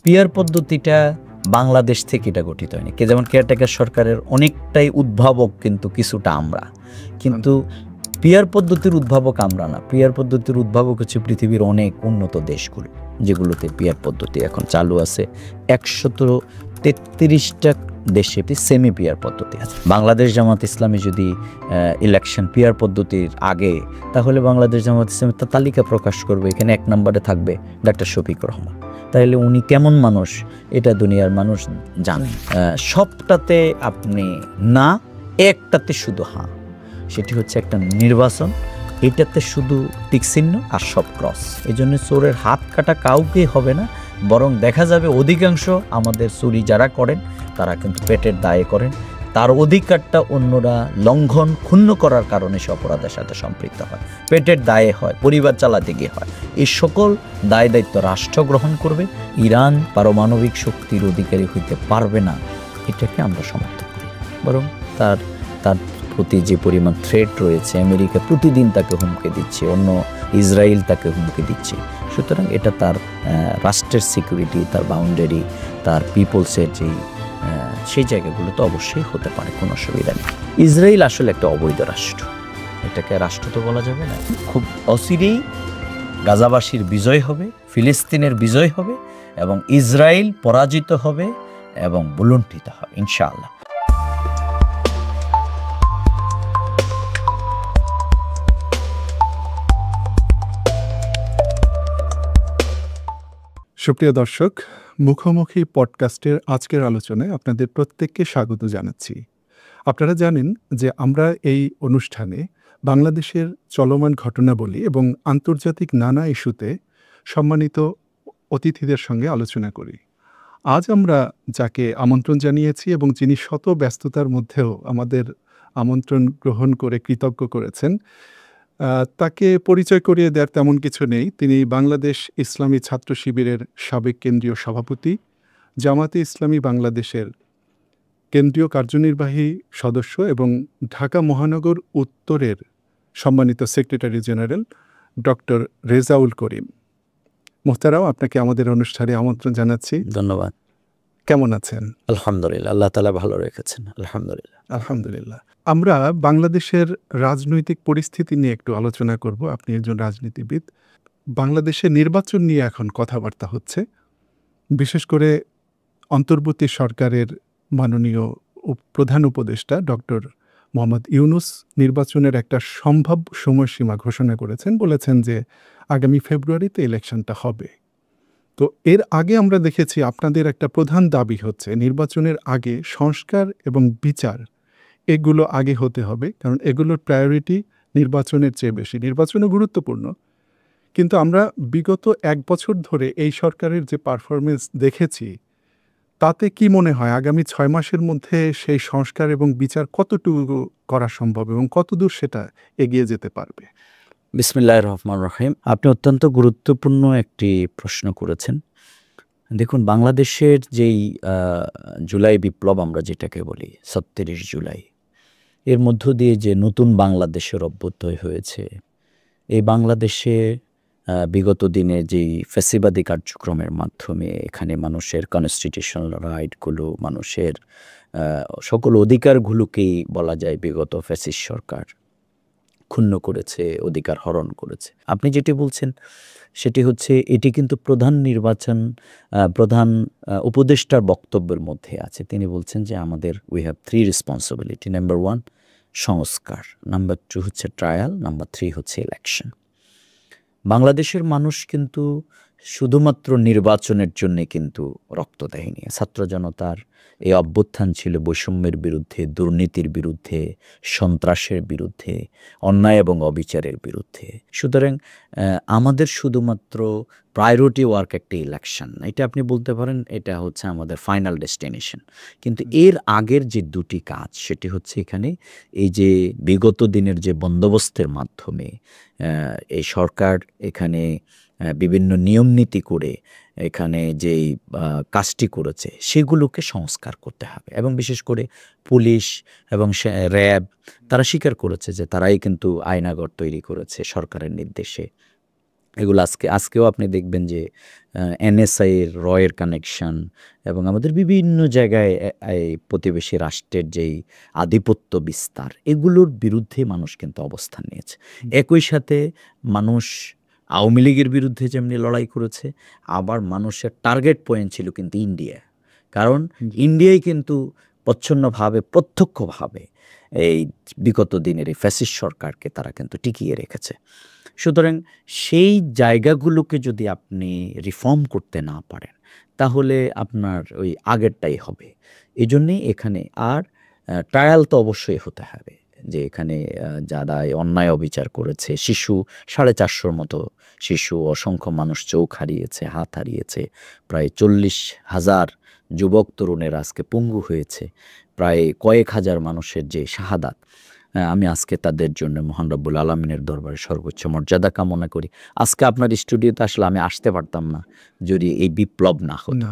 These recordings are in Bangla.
পিয়ার পদ্ধতিটা বাংলাদেশ থেকে এটা গঠিত হয়নি। যেমন কেয়ারটেকার সরকারের অনেকটাই উদ্ভাবক কিন্তু কিছুটা আমরা, কিন্তু পিয়ার পদ্ধতির উদ্ভাবক আমরা না। পিয়ার পদ্ধতির উদ্ভাবক হচ্ছে পৃথিবীর অনেক উন্নত দেশগুলো, যেগুলোতে পিয়ার পদ্ধতি এখন চালু আছে। 133টা দেশে সেমি পিয়ার পদ্ধতি আছে। বাংলাদেশ জামাত ইসলামী যদি ইলেকশন পিয়ার পদ্ধতির আগে, তাহলে বাংলাদেশ জামাত ইসলামী তার তালিকা প্রকাশ করবে, এখানে 1 নম্বরে থাকবে ডক্টর শফিকুর রহমান। তাহলে উনি কেমন মানুষ এটা দুনিয়ার মানুষ জানে। সবটাতে আপনি না, একটাতে শুধু হ্যাঁ, সেটি হচ্ছে একটা নির্বাচন। এটাতে শুধু টিকচিহ্ন আর সব ক্রস। এই জন্য চোরের হাত কাটা কাউকে হবে না, বরং দেখা যাবে অধিকাংশ আমাদের চুরি যারা করেন তারা কিন্তু পেটের দায়ে করেন, তার অধিকারটা অন্যরা লঙ্ঘন ক্ষুণ্ণ করার কারণে সে অপরাধের সাথে সম্পৃক্ত হয়, পেটের দায়ে হয়, পরিবার চালাতে গিয়ে হয়। এই সকল দায় দায়িত্ব রাষ্ট্র গ্রহণ করবে। ইরান পারমাণবিক শক্তির অধিকারী হইতে পারবে না, এটাকে আমরা সমর্থন করি। বরং তার প্রতি যে পরিমাণ থ্রেট রয়েছে, আমেরিকা প্রতিদিন তাকে হুমকি দিচ্ছে, অন্য ইসরায়েল তাকে হুমকি দিচ্ছে। সুতরাং এটা তার রাষ্ট্রের সিকিউরিটি, তার বাউন্ডারি, তার পিপলসের যেই সেই জায়গাগুলো তো অবশ্যই হতে পারে, কোনো অসুবিধা নেই। ইসরায়েল আসলে একটা অবৈধ রাষ্ট্র, এটাকে রাষ্ট্র তো বলা যাবে না। খুব অচিরেই গাজাবাসীর বিজয় হবে, ফিলিস্তিনের বিজয় হবে, এবং ইসরায়েল পরাজিত হবে এবং বুলুণ্ঠিত হবে ইনশাআল্লাহ। সুপ্রিয় দর্শক, মুখোমুখি পডকাস্টের আজকের আলোচনায় আপনাদের প্রত্যেককে স্বাগত জানাচ্ছি। আপনারা জানেন যে আমরা এই অনুষ্ঠানে বাংলাদেশের চলমান ঘটনাবলী এবং আন্তর্জাতিক নানা ইস্যুতে সম্মানিত অতিথিদের সঙ্গে আলোচনা করি। আজ আমরা যাকে আমন্ত্রণ জানিয়েছি এবং যিনি শত ব্যস্ততার মধ্যেও আমাদের আমন্ত্রণ গ্রহণ করে কৃতজ্ঞ করেছেন, তাকে পরিচয় করিয়ে দেওয়ার তেমন কিছু নেই। তিনি বাংলাদেশ ইসলামী ছাত্র শিবিরের সাবেক কেন্দ্রীয় সভাপতি, জামাতে ইসলামী বাংলাদেশের কেন্দ্রীয় কার্যনির্বাহী সদস্য এবং ঢাকা মহানগর উত্তরের সম্মানিত secretary general doctor Rezaul Karim. মোহতারাম, আপনাকে আমাদের অনুষ্ঠানে আমন্ত্রণ জানাচ্ছি। ধন্যবাদ। কেমন আছেন? আলহামদুলিল্লাহ, আল্লাহ তাআলা ভালো রেখেছেন। আলহামদুলিল্লাহ। আলহামদুলিল্লাহ। আমরা বাংলাদেশের রাজনৈতিক পরিস্থিতি নিয়ে একটু আলোচনা করব। আপনি একজন রাজনীতিবিদ। বাংলাদেশে নির্বাচন নিয়ে এখন কথাবার্তা হচ্ছে, বিশেষ করে অন্তর্বর্তী সরকারের মাননীয় প্রধান উপদেষ্টা ডক্টর মোহাম্মদ ইউনূস নির্বাচনের একটা সম্ভাব্য সময়সীমা ঘোষণা করেছেন, বলেছেন যে আগামী ফেব্রুয়ারিতে ইলেকশনটা হবে। তো এর আগে আমরা দেখেছি আপনাদের একটা প্রধান দাবি হচ্ছে নির্বাচনের আগে সংস্কার এবং বিচার এগুলো আগে হতে হবে, কারণ এগুলোর প্রায়োরিটি নির্বাচনের চেয়ে বেশি। নির্বাচনও গুরুত্বপূর্ণ, কিন্তু আমরা বিগত 1 বছর ধরে এই সরকারের যে পারফরমেন্স দেখেছি, তাতে কি মনে হয় আগামী 6 মাসের মধ্যে সেই সংস্কার এবং বিচার কতটুকু করা সম্ভব এবং কতদূর সেটা এগিয়ে যেতে পারবে? বিসমিল্লাহির রহমানির রহিম। আপনি অত্যন্ত গুরুত্বপূর্ণ একটি প্রশ্ন করেছেন। দেখুন, বাংলাদেশের যেই জুলাই বিপ্লব আমরা যেটাকে বলি, ৩৬ জুলাই, এর মধ্য দিয়ে যে নতুন বাংলাদেশের অভ্যুদয় হয়েছে, এই বাংলাদেশে বিগত দিনে যেই ফ্যাসিবাদী কার্যক্রমের মাধ্যমে এখানে মানুষের কনস্টিটিউশনাল রাইটগুলো, মানুষের সকল অধিকারগুলোকেই বলা যায় বিগত ফ্যাসিস্ট সরকার ক্ষুণ্ণ করেছে, অধিকার হরণ করেছে। আপনি যেটি বলছেন সেটি হচ্ছে, এটি কিন্তু প্রধান উপদেষ্টার বক্তব্যের মধ্যে আছে। তিনি বলছেন যে আমাদের উই হ্যাভ 3 রেসপন্সিবিলিটি। নাম্বার 1 সংস্কার, নাম্বার 2 হচ্ছে ট্রায়াল, নাম্বার 3 হচ্ছে ইলেকশন। বাংলাদেশের মানুষ কিন্তু শুধুমাত্র নির্বাচনের জন্যে কিন্তু রক্ত দেয়নি। ছাত্র জনতার এই অভ্যুত্থান ছিল বৈষম্যের বিরুদ্ধে, দুর্নীতির বিরুদ্ধে, সন্ত্রাসের বিরুদ্ধে, অন্যায় এবং অবিচারের বিরুদ্ধে। সুতরাং আমাদের শুধুমাত্র প্রায়োরিটি ওয়ার্ক একটা ইলেকশন, এটা আপনি বলতে পারেন এটা হচ্ছে আমাদের ফাইনাল ডেস্টিনেশন। কিন্তু এর আগের যে 2টি কাজ, সেটি হচ্ছে এখানে এই যে বিগত দিনের যে বন্দোবস্তের মাধ্যমে এই সরকার এখানে বিভিন্ন নিয়ম নীতি করে এখানে যেই কাজটি করেছে সেগুলোকে সংস্কার করতে হবে। এবং বিশেষ করে পুলিশ এবং র্যাব তারা স্বীকার করেছে যে তারাই কিন্তু আয়নাঘর তৈরি করেছে সরকারের নির্দেশে। এগুলো আজকেও আপনি দেখবেন যে এনএসআইয়ের রয়ের কানেকশন এবং আমাদের বিভিন্ন জায়গায় এই প্রতিবেশী রাষ্ট্রের যেই আধিপত্য বিস্তার, এগুলোর বিরুদ্ধে মানুষ কিন্তু অবস্থান নিয়েছে। একই সাথে মানুষ আওয়ামী লীগের বিরুদ্ধে যেমনি লড়াই করেছে, আবার মানুষের টার্গেট পয়েন্ট ছিল কিন্তু ইন্ডিয়া। কারণ ইন্ডিয়াই কিন্তু প্রচ্ছন্নভাবে প্রত্যক্ষভাবে এই বিগত দিনের এই ফ্যাসিস্ট সরকারকে তারা কিন্তু টিকিয়ে রেখেছে। সুতরাং সেই জায়গাগুলোকে যদি আপনি রিফর্ম করতে না পারেন, তাহলে আপনার ওই আগেরটাই হবে। এই জন্যেই এখানে আর ট্রায়াল তো অবশ্যই হতে হবে, যে এখানে যারা অন্যায় অবিচার করেছে, শিশু 450 মতো শিশু, অসংখ্য মানুষ চোখ হারিয়েছে, হাত হারিয়েছে, প্রায় 40,000 যুবক তরুণের আজকে পঙ্গু হয়েছে, প্রায় কয়েক হাজার মানুষের যে শাহাদাত, আমি আজকে তাদের জন্য মহান রব্বুল আলমিনের দরবারে সর্বোচ্চ মর্যাদা কামনা করি। আজকে আপনার স্টুডিওতে আসলে আমি আসতে পারতাম না যদি এই বিপ্লব না হতো।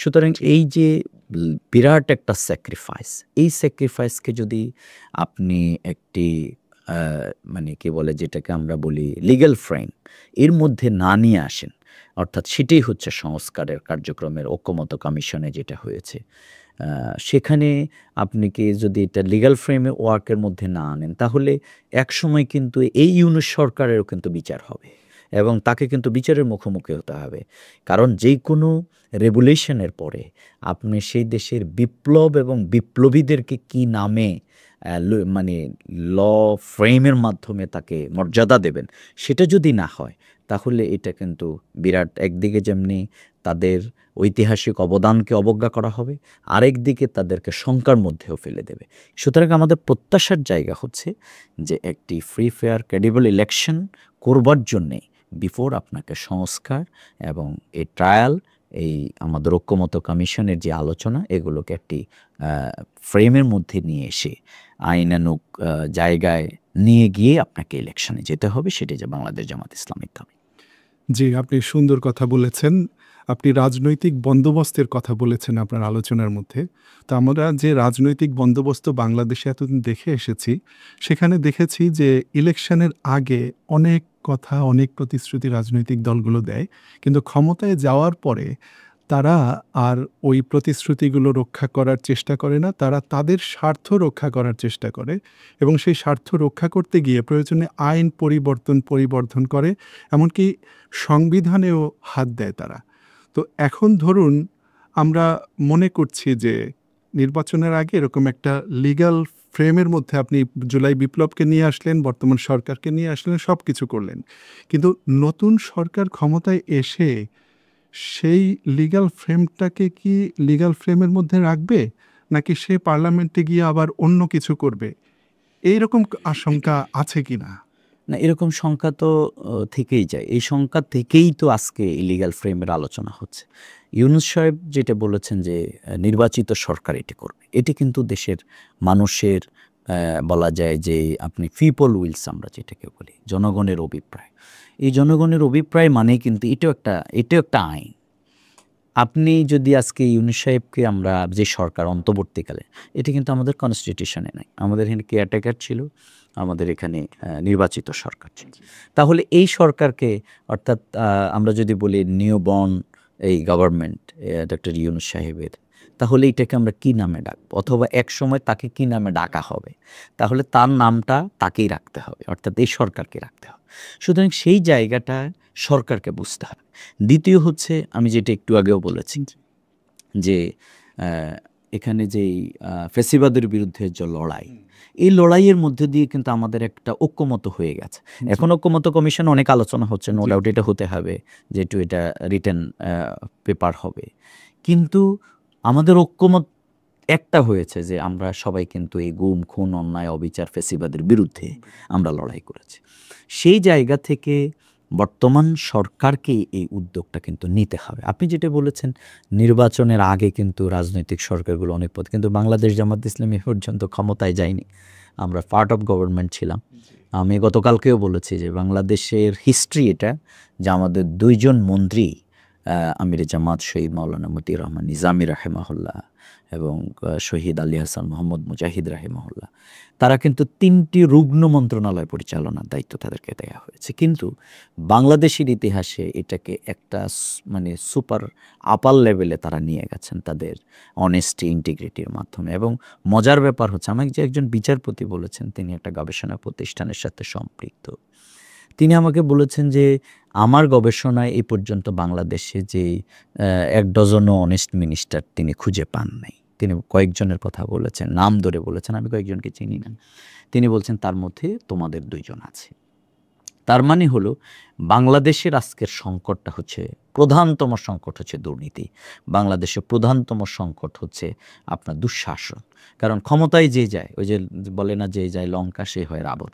সুতরাং এই যে বিরাট একটা স্যাক্রিফাইস, এই স্যাক্রিফাইসকে যদি আপনি একটি মানে কি বলে, যেটাকে আমরা বলি লিগ্যাল ফ্রেম, এর মধ্যে না নিয়ে আসেন, অর্থাৎ সেটাই হচ্ছে সংস্কারের কার্যক্রমের ঐক্যমত্য কমিশনে যেটা হয়েছে, সেখানে আপনি কি যদি এটা লিগ্যাল ফ্রেমে ওয়ার্কের মধ্যে না আনেন, তাহলে একসময় কিন্তু এই ইউনূস সরকারেরও কিন্তু বিচার হবে এবং তাকে কিন্তু বিচারের মুখোমুখি হতে হবে। কারণ যে কোনো রেগুলেশনের পরে আপনি সেই দেশের বিপ্লব এবং বিপ্লবীদেরকে কি নামে মানে ল ফ্রেমের মাধ্যমে তাকে মর্যাদা দেবেন, সেটা যদি না হয়, তাহলে এটা কিন্তু বিরাট, একদিকে যেমনি তাদের ঐতিহাসিক অবদানকে অবজ্ঞা করা হবে, আরেক দিকে তাদেরকে শঙ্কার মধ্যেও ফেলে দেবে। সুতরাং আমাদের প্রত্যাশার জায়গা হচ্ছে যে একটি ফ্রি ফেয়ার ক্রেডিবল ইলেকশন করবার জন্যে বিফোর আপনাকে সংস্কার এবং এই ট্রায়াল, এই আমাদের ঐক্যমত্য কমিশনের যে আলোচনা, এগুলোকে একটি ফ্রেমের মধ্যে নিয়ে এসে আইনানুগ জায়গায় নিয়ে গিয়ে আপনাকে ইলেকশনে যেতে হবে, সেটি যে বাংলাদেশ জামাত ইসলামীর দাবি। জি, আপনি সুন্দর কথা বলেছেন। আপনি রাজনৈতিক বন্দোবস্তের কথা বলেছেন আপনার আলোচনার মধ্যে। তো আমরা যে রাজনৈতিক বন্দোবস্ত বাংলাদেশে এতদিন দেখে এসেছি, সেখানে দেখেছি যে ইলেকশনের আগে অনেক কথা, অনেক প্রতিশ্রুতি রাজনৈতিক দলগুলো দেয়, কিন্তু ক্ষমতায় যাওয়ার পরে তারা আর ওই প্রতিশ্রুতিগুলো রক্ষা করার চেষ্টা করে না, তারা তাদের স্বার্থ রক্ষা করার চেষ্টা করে এবং সেই স্বার্থ রক্ষা করতে গিয়ে প্রয়োজনে আইন পরিবর্ধন করে, এমনকি সংবিধানেও হাত দেয় তারা। তো এখন ধরুন আমরা মনে করছি যে নির্বাচনের আগে এরকম একটা লিগ্যাল ফ্রেমের মধ্যে আপনি জুলাই বিপ্লবকে নিয়ে আসলেন, বর্তমান সরকারকে নিয়ে আসলেন, সব কিছু করলেন, কিন্তু নতুন সরকার ক্ষমতায় এসে সেই লিগ্যাল ফ্রেমটাকে কি লিগ্যাল ফ্রেমের মধ্যে রাখবে, নাকি সে পার্লামেন্টে গিয়ে আবার অন্য কিছু করবে? এইরকম আশঙ্কা আছে কি না? না, এরকম শঙ্কা তো থেকেই যায়। এই শঙ্কা থেকেই তো আজকে ইলিগাল ফ্রেমের আলোচনা হচ্ছে। ইউনূস সাহেব যেটা বলেছেন যে নির্বাচিত সরকার এটি করবে, এটি কিন্তু দেশের মানুষের বলা যায় যে আপনি পিপল উইলস আমরা যেটাকে বলি, জনগণের অভিপ্রায়। এই জনগণের অভিপ্রায় মানেই কিন্তু এটাও একটা আইন। আপনি যদি আজকে ইউনূস সাহেবকে আমরা যে সরকার অন্তর্বর্তীকালে, এটি কিন্তু আমাদের কনস্টিটিউশনে নাই। আমাদের এখানে কেয়ারটেকার ছিল, আমাদের এখানে নির্বাচিত সরকার ছিল। তাহলে এই সরকারকে, অর্থাৎ আমরা যদি বলি নিউ বর্ন এই গভর্নমেন্ট ডক্টর ইউনূস সাহেবের, তাহলে এটাকে আমরা কি নামে ডাকবো, অথবা এক সময় তাকে কি নামে ডাকা হবে, তাহলে তার নামটা তাকেই রাখতে হবে, অর্থাৎ এই সরকারকে রাখতে হবে। সুতরাং সেই জায়গাটা সরকারকে বুঝতে হবে। দ্বিতীয় হচ্ছে, আমি যেটা একটু আগেও বলেছি যে এখানে যেই ফ্যাসিবাদের বিরুদ্ধে যে লড়াই, এই লড়াইয়ের মধ্যে দিয়ে কিন্তু আমাদের একটা ঐক্যমত হয়ে গেছে। এখন ঐক্যমত কমিশন অনেক আলোচনা হচ্ছে, নো ডাউট এটা হতে হবে, যেহেতু এটা রিটেন পেপার হবে, কিন্তু আমাদের ঐক্যমত একটা হয়েছে যে আমরা সবাই কিন্তু এই গুম খুন অন্যায় অবিচার ফ্যাসিবাদের বিরুদ্ধে আমরা লড়াই করেছি। সেই জায়গা থেকে বর্তমান সরকারকে এই উদ্যোগটা কিন্তু নিতে হবে। আপনি যেটা বলেছেন, নির্বাচনের আগে কিন্তু রাজনৈতিক সরকারগুলো অনেক পথ, কিন্তু বাংলাদেশ জামাত ইসলামী পর্যন্ত ক্ষমতায় যায়নি, আমরা পার্ট অফ গভর্নমেন্ট ছিলাম। আমি গতকালকেও বলেছি যে বাংলাদেশের হিস্ট্রি এটা, যে আমাদের 2 জন মন্ত্রী আমির জামাত শহীদ মাওলানা মতিউর রহমান নিজামী রাহেমাহুল্লাহ এবং শহীদ আলী হাসান মোহাম্মদ মুজাহিদ রাহেমাহুল্লাহ, তারা কিন্তু 3টি রুগ্ন মন্ত্রণালয় পরিচালনার দায়িত্ব তাদেরকে দেওয়া হয়েছে। কিন্তু বাংলাদেশের ইতিহাসে এটাকে একটা মানে সুপার আপার লেভেলে তারা নিয়ে গেছেন তাদের অনেস্টি ইন্টিগ্রিটির মাধ্যমে। এবং মজার ব্যাপার হচ্ছে, আমাকে যে একজন বিচারপতি বলেছেন, তিনি একটা গবেষণা প্রতিষ্ঠানের সাথে সম্পৃক্ত, তিনি আমাকে বলেছেন যে আমার গবেষণায় এই পর্যন্ত বাংলাদেশে যে 1 ডজনও অনেস্ট মিনিস্টার তিনি খুঁজে পান নাই। তিনি কয়েকজনের কথা বলেছেন, নাম ধরে বলেছেন, আমি কয়েকজনকে চিনি না। তিনি বলছেন তার মধ্যে তোমাদের 2 জন আছে। তার মানে হলো বাংলাদেশের আজকের সংকটটা হচ্ছে, প্রধানতম সংকট হচ্ছে দুর্নীতি। বাংলাদেশের প্রধানতম সংকট হচ্ছে আপনার দুঃশাসন। কারণ ক্ষমতায় যে যায়, ওই যে বলে না, যে যায় লঙ্কা সে হয় রাবণ।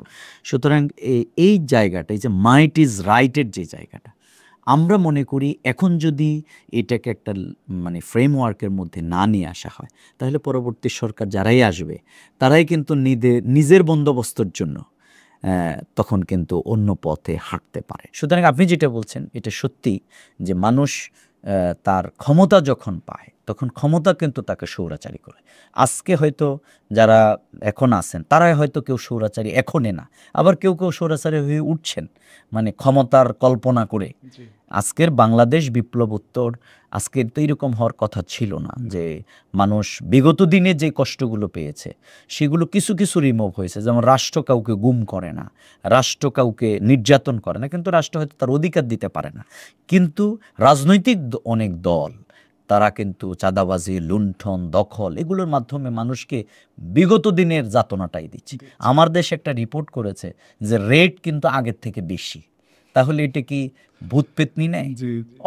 সুতরাং এই জায়গাটা, এই যে মাইট ইজ রাইটের যে জায়গাটা, আমরা মনে করি এখন যদি এটাকে একটা মানে ফ্রেমওয়ার্কের মধ্যে না নিয়ে আসা হয়, তাহলে পরবর্তী সরকার যারাই আসবে তারাই কিন্তু নিজের বন্দোবস্তের জন্য তখন কিন্তু অন্য পথে হাঁটতে পারে। সুতরাং আপনি যেটা বলছেন এটা সত্যি, যে মানুষ তার ক্ষমতা যখন পায় তখন ক্ষমতা কিন্তু তাকে স্বৈরাচারী করে। আজকে হয়তো যারা এখন আছেন তারাই হয়তো কেউ স্বৈরাচারী এখনই না, আবার কেউ কেউ স্বৈরাচারী হয়ে উঠছেন মানে ক্ষমতার কল্পনা করে। আজকের বাংলাদেশ বিপ্লবোত্তর আজকের তো এরকম হওয়ার কথা ছিল না, যে মানুষ বিগত দিনে যে কষ্টগুলো পেয়েছে সেগুলো কিছু কিছু রিমুভ হয়েছে। যেমন রাষ্ট্র কাউকে গুম করে না, রাষ্ট্র কাউকে নির্যাতন করে না, কিন্তু রাষ্ট্র হয়তো তার অধিকার দিতে পারে না। কিন্তু রাজনৈতিক অনেক দল তারা কিন্তু চাঁদাবাজি, লুণ্ঠন, দখল এগুলোর মাধ্যমে মানুষকে বিগত দিনের যাতনাটাই দিচ্ছে। আমার দেশ একটা রিপোর্ট করেছে যে রেট কিন্তু আগের থেকে বেশি। তাহলে এটা কি ভূত পেতনি নেই?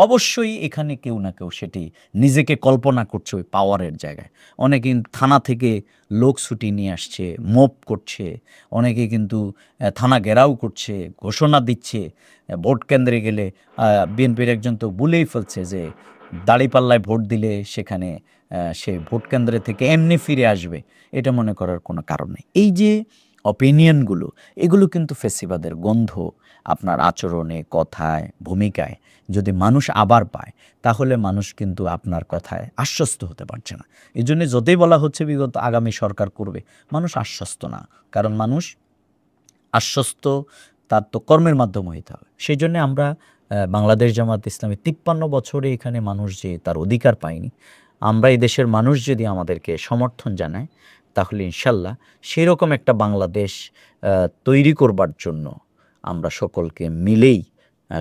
অবশ্যই এখানে কেউ না কেউ সেটি নিজেকে কল্পনা করছে ওই পাওয়ারের জায়গায়। অনেকে থানা থেকে লোক ছুটি নিয়ে আসছে, মোপ করছে, অনেকে কিন্তু থানা ঘেরাও করছে, ঘোষণা দিচ্ছে। ভোট কেন্দ্রে গেলে বিএনপির একজন তো বলেই ফেলছে যে দাড়িপাল্লায় ভোট দিলে সেখানে সে ভোট কেন্দ্রে থেকে এমনি ফিরে আসবে। এটা মনে করার কোনো কারণ নেই। এই যে অপিনিয়নগুলো, এগুলো কিন্তু ফেসিবাদের গন্ধ আপনার আচরণে, কথায়, ভূমিকায় যদি মানুষ আবার পায়, তাহলে মানুষ কিন্তু আপনার কথায় আশ্বস্ত হতে পারছে না। এই জন্য যতই বলা হচ্ছে বিগত আগামী সরকার করবে, মানুষ আশ্বস্ত না। কারণ মানুষ আশ্বস্ত তার তো কর্মের মাধ্যমে হইতে হবে। সেই জন্য আমরা বাংলাদেশ জামাত ইসলামী 53 বছরে এখানে মানুষ যে তার অধিকার পায়নি, আমরা এই দেশের মানুষ যদি আমাদেরকে সমর্থন জানায়, তাহলে ইনশাল্লাহ সেরকম একটা বাংলাদেশ তৈরি করবার জন্য আমরা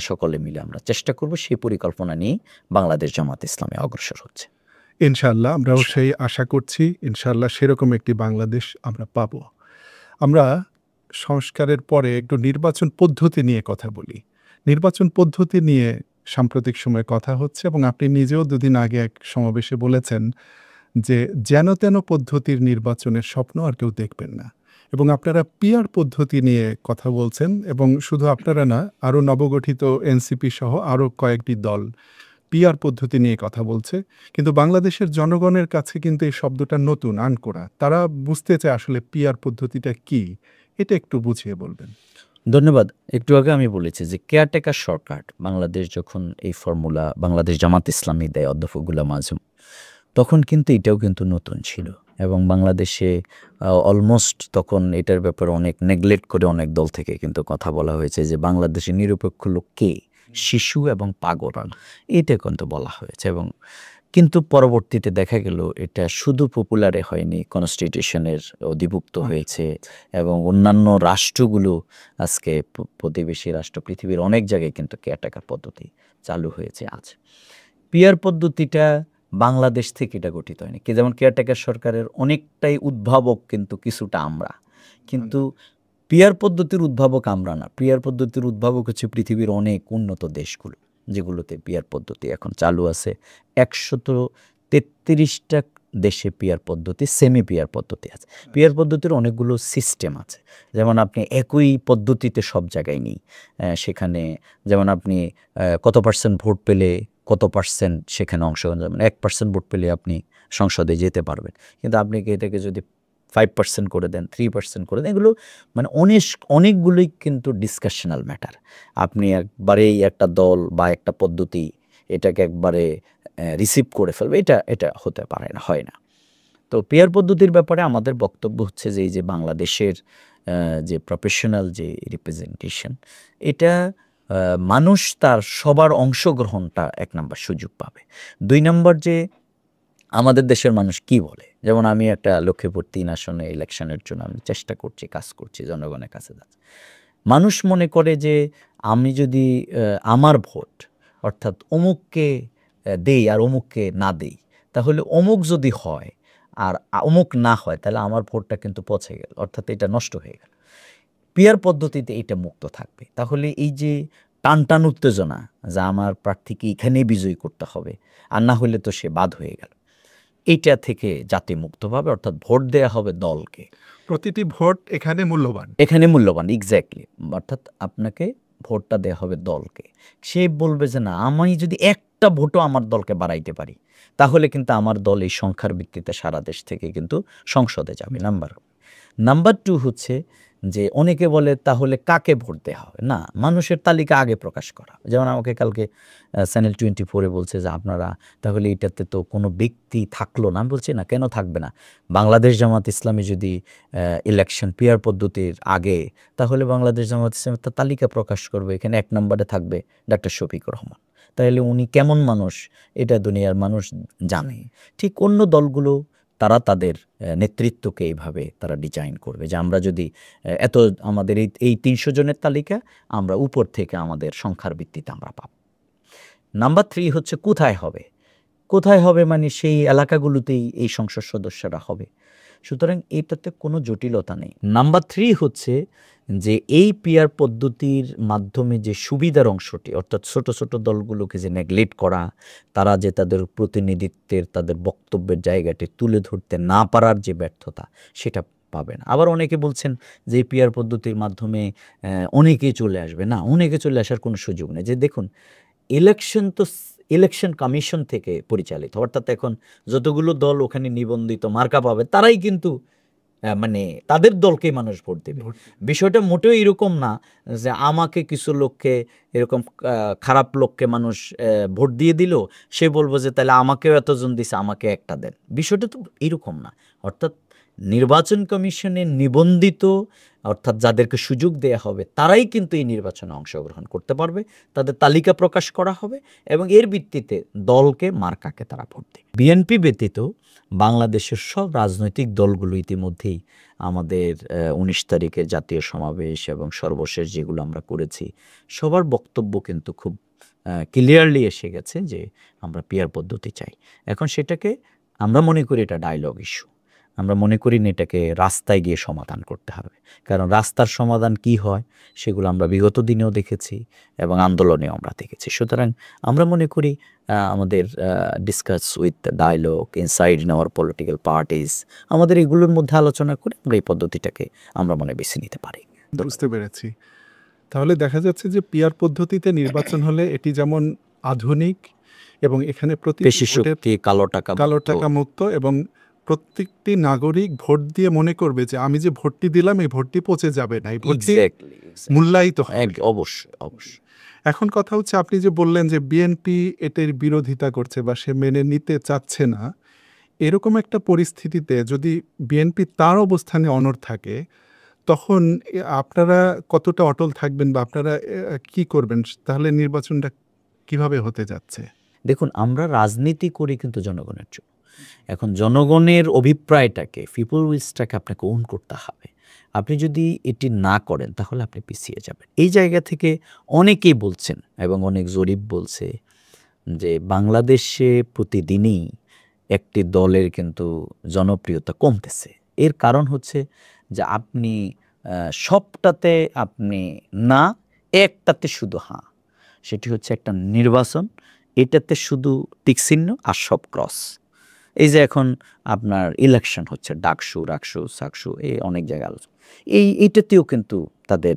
সকলে মিলে আমরা চেষ্টা করব। সেই পরিকল্পনা নিয়ে বাংলাদেশ জামাত ইসলামী অগ্রসর হচ্ছে ইনশাআল্লাহ। আমরাও সেই আশা করছি, ইনশাআল্লাহ সেরকম একটি বাংলাদেশ আমরা পাবো। আমরা সংস্কারের পরে একটু নির্বাচন পদ্ধতি নিয়ে কথা বলি। নির্বাচন পদ্ধতি নিয়ে সাম্প্রতিক সময়ে কথা হচ্ছে, এবং আপনি নিজেও 2 দিন আগে এক সমাবেশে বলেছেন যে যেন তেন পদ্ধতির নির্বাচনের স্বপ্ন আর কেউ দেখবেন না। এবং আপনারা পিআর পদ্ধতি নিয়ে কথা বলছেন, এবং শুধু আপনারা না, আরও নবগঠিত এনসিপি সহ আরও কয়েকটি দল পিআর পদ্ধতি নিয়ে কথা বলছে। কিন্তু বাংলাদেশের জনগণের কাছে কিন্তু এই শব্দটা নতুন, আনকোরা। তারা বুঝতে চায় আসলে পিআর পদ্ধতিটা কি, এটা একটু বুঝিয়ে বলবেন। ধন্যবাদ। একটু আগে আমি বলেছি যে কেয়ারটেকার সরকার বাংলাদেশ যখন এই ফর্মুলা বাংলাদেশ জামাত ইসলামী দেয় অধ্যক্ষ গোলাম আজম, তখন কিন্তু এটাও কিন্তু নতুন ছিল, এবং বাংলাদেশে অলমোস্ট তখন এটার ব্যাপারে অনেক নেগলেক্ট করে অনেক দল থেকে কিন্তু কথা বলা হয়েছে যে বাংলাদেশের নিরপেক্ষ লোক কে, শিশু এবং পাগল, এটা কিন্তু বলা হয়েছে। এবং কিন্তু পরবর্তীতে দেখা গেল এটা শুধু পপুলারে হয়নি, কনস্টিটিউশনের অধিভুক্ত হয়েছে, এবং অন্যান্য রাষ্ট্রগুলো আজকে প্রতিবেশী রাষ্ট্র পৃথিবীর অনেক জায়গায় কিন্তু কেয়ারটেকার পদ্ধতি চালু হয়েছে আছে। পিআর পদ্ধতিটা বাংলাদেশ থেকে এটা গঠিত হয়নি, কি যেমন কেয়ারটেকার সরকারের অনেকটাই উদ্ভাবক কিন্তু কিছুটা আমরা, কিন্তু পিআর পদ্ধতির উদ্ভাবক আমরা না। পিআর পদ্ধতির উদ্ভাবক হচ্ছে পৃথিবীর অনেক উন্নত দেশগুলো, যেগুলোতে পিআর পদ্ধতি এখন চালু আছে। 133টা দেশে পিআর পদ্ধতি, সেমি পিআর পদ্ধতি আছে। পিআর পদ্ধতির অনেকগুলো সিস্টেম আছে, যেমন আপনি একই পদ্ধতিতে সব জায়গায় নেই। সেখানে যেমন আপনি কত % ভোট পেলে কত % সেখানে অংশগ্রহণ, যেমন 1% ভোট পেলে আপনি সংসদে যেতে পারবেন, কিন্তু আপনি এটাকে যদি 5% করে দেন, 3% করে দেন, এগুলো মানে অনেকগুলোই কিন্তু ডিসকাশনাল ম্যাটার। আপনি একবারেই একটা দল বা একটা পদ্ধতি এটাকে একবারে রিসিভ করে ফেলবে, এটা এটা হতে পারে না, হয় না। তো পিয়ার পদ্ধতির ব্যাপারে আমাদের বক্তব্য হচ্ছে যে এই যে বাংলাদেশের যে প্রফেশনাল যে রিপ্রেজেন্টেশন, এটা মানুষ তার সবার অংশগ্রহণটা ১ নাম্বার সুযোগ পাবে। ২ নাম্বার যে আমাদের দেশের মানুষ কি বলে, যেমন আমি একটা লক্ষ্মীপুর ৩ আসনে ইলেকশনের জন্য আমি চেষ্টা করছি, কাজ করছি, জনগণের কাছে যাচ্ছি। মানুষ মনে করে যে আমি যদি আমার ভোট অর্থাৎ অমুককে দেই আর অমুককে না দেই, তাহলে অমুক যদি হয় আর অমুক না হয়, তাহলে আমার ভোটটা কিন্তু পচে গেল, অর্থাৎ এটা নষ্ট হয়ে গেল। পিয়ার পদ্ধতিতে এটা মুক্ত থাকবে। তাহলে এই যে টানটান উত্তেজনা যে আমার প্রার্থীকে এখানেই বিজয়ী করতে হবে, আর না হলে তো সে বাদ হয়ে গেল, এইটা থেকে জাতি মুক্ত পাবে, অর্থাৎ ভোট দেয়া হবে দলকে। প্রতিটি ভোট এখানে মূল্যবান। এখানে মূল্যবান, এক্স্যাক্টলি। অর্থাৎ আপনাকে ভোটটা দেয়া হবে দলকে। সে বলবে যে না, আমি যদি একটা ভোটও আমার দলকে বাড়াইতে পারি, তাহলে কিন্তু আমার দল এই সংখ্যার ভিত্তিতে সারা দেশ থেকে কিন্তু সংসদে যাবে, নাম্বার 1। নাম্বার 2 হচ্ছে যে অনেকে বলে তাহলে কাকে ভোট দেওয়া হবে? না, মানুষের তালিকা আগে প্রকাশ করা। যেমন আমাকে কালকে চ্যানেল 24 বলছে যে আপনারা তাহলে এটাতে তো কোনো ব্যক্তি থাকলো না। আমি বলছি না, কেন থাকবে না? বাংলাদেশ জামাত ইসলামী যদি ইলেকশন পিয়ার পদ্ধতির আগে, তাহলে বাংলাদেশ জামাত ইসলামী তার তালিকা প্রকাশ করবে, এখানে 1 নম্বরে থাকবে ডক্টর শফিকুর রহমান। তাহলে উনি কেমন মানুষ এটা দুনিয়ার মানুষ জানে। ঠিক অন্য দলগুলো তারা তাদের নেতৃত্বকে এইভাবে তারা ডিজাইন করবে যে আমরা যদি এত আমাদের এই ৩০০ জনের তালিকা আমরা উপর থেকে আমাদের সংখ্যার ভিত্তিতে আমরা পাব। নাম্বার 3 হচ্ছে কোথায় হবে? কোথায় হবে মানে সেই এলাকাগুলোতেই এই সংসদ সদস্যরা হবে। সুতরাং এটাতে কোনো জটিলতা নেই। নাম্বার 3 হচ্ছে যে এই পিয়ার পদ্ধতির মাধ্যমে যে সুবিধার অংশটি, অর্থাৎ ছোট ছোট দলগুলোকে যে নেগলেক্ট করা, তারা যে তাদের প্রতিনিধিত্বের তাদের বক্তব্যের জায়গাটি তুলে ধরতে না পারার যে ব্যর্থতা, সেটা পাবে না। আবার অনেকে বলছেন যে এই পিয়ার পদ্ধতির মাধ্যমে অনেকেই চলে আসবে। না, অনেকে চলে আসার কোনো সুযোগ নেই। যে দেখুন, ইলেকশন তো ইলেকশন কমিশন থেকে পরিচালিত, অর্থাৎ এখন যতগুলো দল ওখানে নিবন্ধিত মার্কা পাবে তারাই কিন্তু মানে তাদের দলকেই মানুষ ভোট দেবে। বিষয়টা মোটেও এরকম না যে আমাকে কিছু লোককে এরকম খারাপ লোককে মানুষ ভোট দিয়ে দিল, সে বলবো যে তাহলে আমাকেও এতজন দিছে, আমাকে একটা দেন। বিষয়টা তো এরকম না। অর্থাৎ নির্বাচন কমিশনের নিবন্ধিত, অর্থাৎ যাদেরকে সুযোগ দেয়া হবে তারাই কিন্তু এই নির্বাচনে অংশগ্রহণ করতে পারবে। তাদের তালিকা প্রকাশ করা হবে এবং এর ভিত্তিতে দলকে মার্কাকে তারা ভোট দেবে। বিএনপি ব্যতীত বাংলাদেশের সব রাজনৈতিক দলগুলো ইতিমধ্যেই আমাদের ১৯ তারিখে জাতীয় সমাবেশ এবং সর্বশেষ যেগুলো আমরা করেছি, সবার বক্তব্য কিন্তু খুব ক্লিয়ারলি এসে গেছে যে আমরা পিয়ার পদ্ধতি চাই। এখন সেটাকে আমরা মনে করি এটা ডায়লগ ইস্যু। আমরা মনে করি না এটাকে রাস্তায় গিয়ে সমাধান করতে হবে, কারণ রাস্তার সমাধান কি হয় সেগুলো আমরা বিগত দিনেও দেখেছি এবং আন্দোলনেও আমরা দেখেছি। সুতরাং আমরা মনে করি আমাদের discuss with dialogue inside in our political parties, আমাদের এগুলোর মধ্যে আলোচনা করে আমরা এই পদ্ধতিটাকে আমরা মনে বেছে নিতে পারি। বুঝতে পেরেছি। তাহলে দেখা যাচ্ছে যে পিয়ার পদ্ধতিতে নির্বাচন হলে এটি যেমন আধুনিক এবং এখানে পেশি শক্তি, কালো টাকা মুক্ত এবং প্রত্যেকটি নাগরিক ভোট দিয়ে মনে করবে যে আমি যে ভোটটি দিলাম এই ভোটটি পচে যাবে না, এই ভোটটি মূল্যায়িত হবে। অবশ্যই। এখন কথা হচ্ছে, আপনি যে বললেন যে বিএনপি এটার বিরোধিতা করছে বা সে মেনে নিতে চাচ্ছে না, এরকম একটা পরিস্থিতিতে যদি বিএনপি তার অবস্থানে অনড় থাকে, তখন আপনারা কতটা অটল থাকবেন বা আপনারা কি করবেন? তাহলে নির্বাচনটা কিভাবে হতে যাচ্ছে? দেখুন, আমরা রাজনীতি করি কিন্তু জনগণের জন্য। এখন জনগণের অভিপ্রায়টাকে, পিপল উইলসটাকে আপনাকে ওন করতে হবে। আপনি যদি এটি না করেন তাহলে আপনি পিছিয়ে যাবেন। এই জায়গা থেকে অনেকেই বলছেন এবং অনেক জরিপ বলছে যে বাংলাদেশে প্রতিদিনই একটি দলের কিন্তু জনপ্রিয়তা কমতেছে। এর কারণ হচ্ছে যে আপনি সবটাতে আপনি না, একটাতে শুধু হ্যাঁ। সেটি হচ্ছে একটা নির্বাচন, এটাতে শুধু টিকচিহ্ন আর সব ক্রস। এই যে এখন আপনার ইলেকশন হচ্ছে, ডাকসু, রাকসু, সাকসু, এই অনেক জায়গায় আলোচনা, এইটাতেও কিন্তু তাদের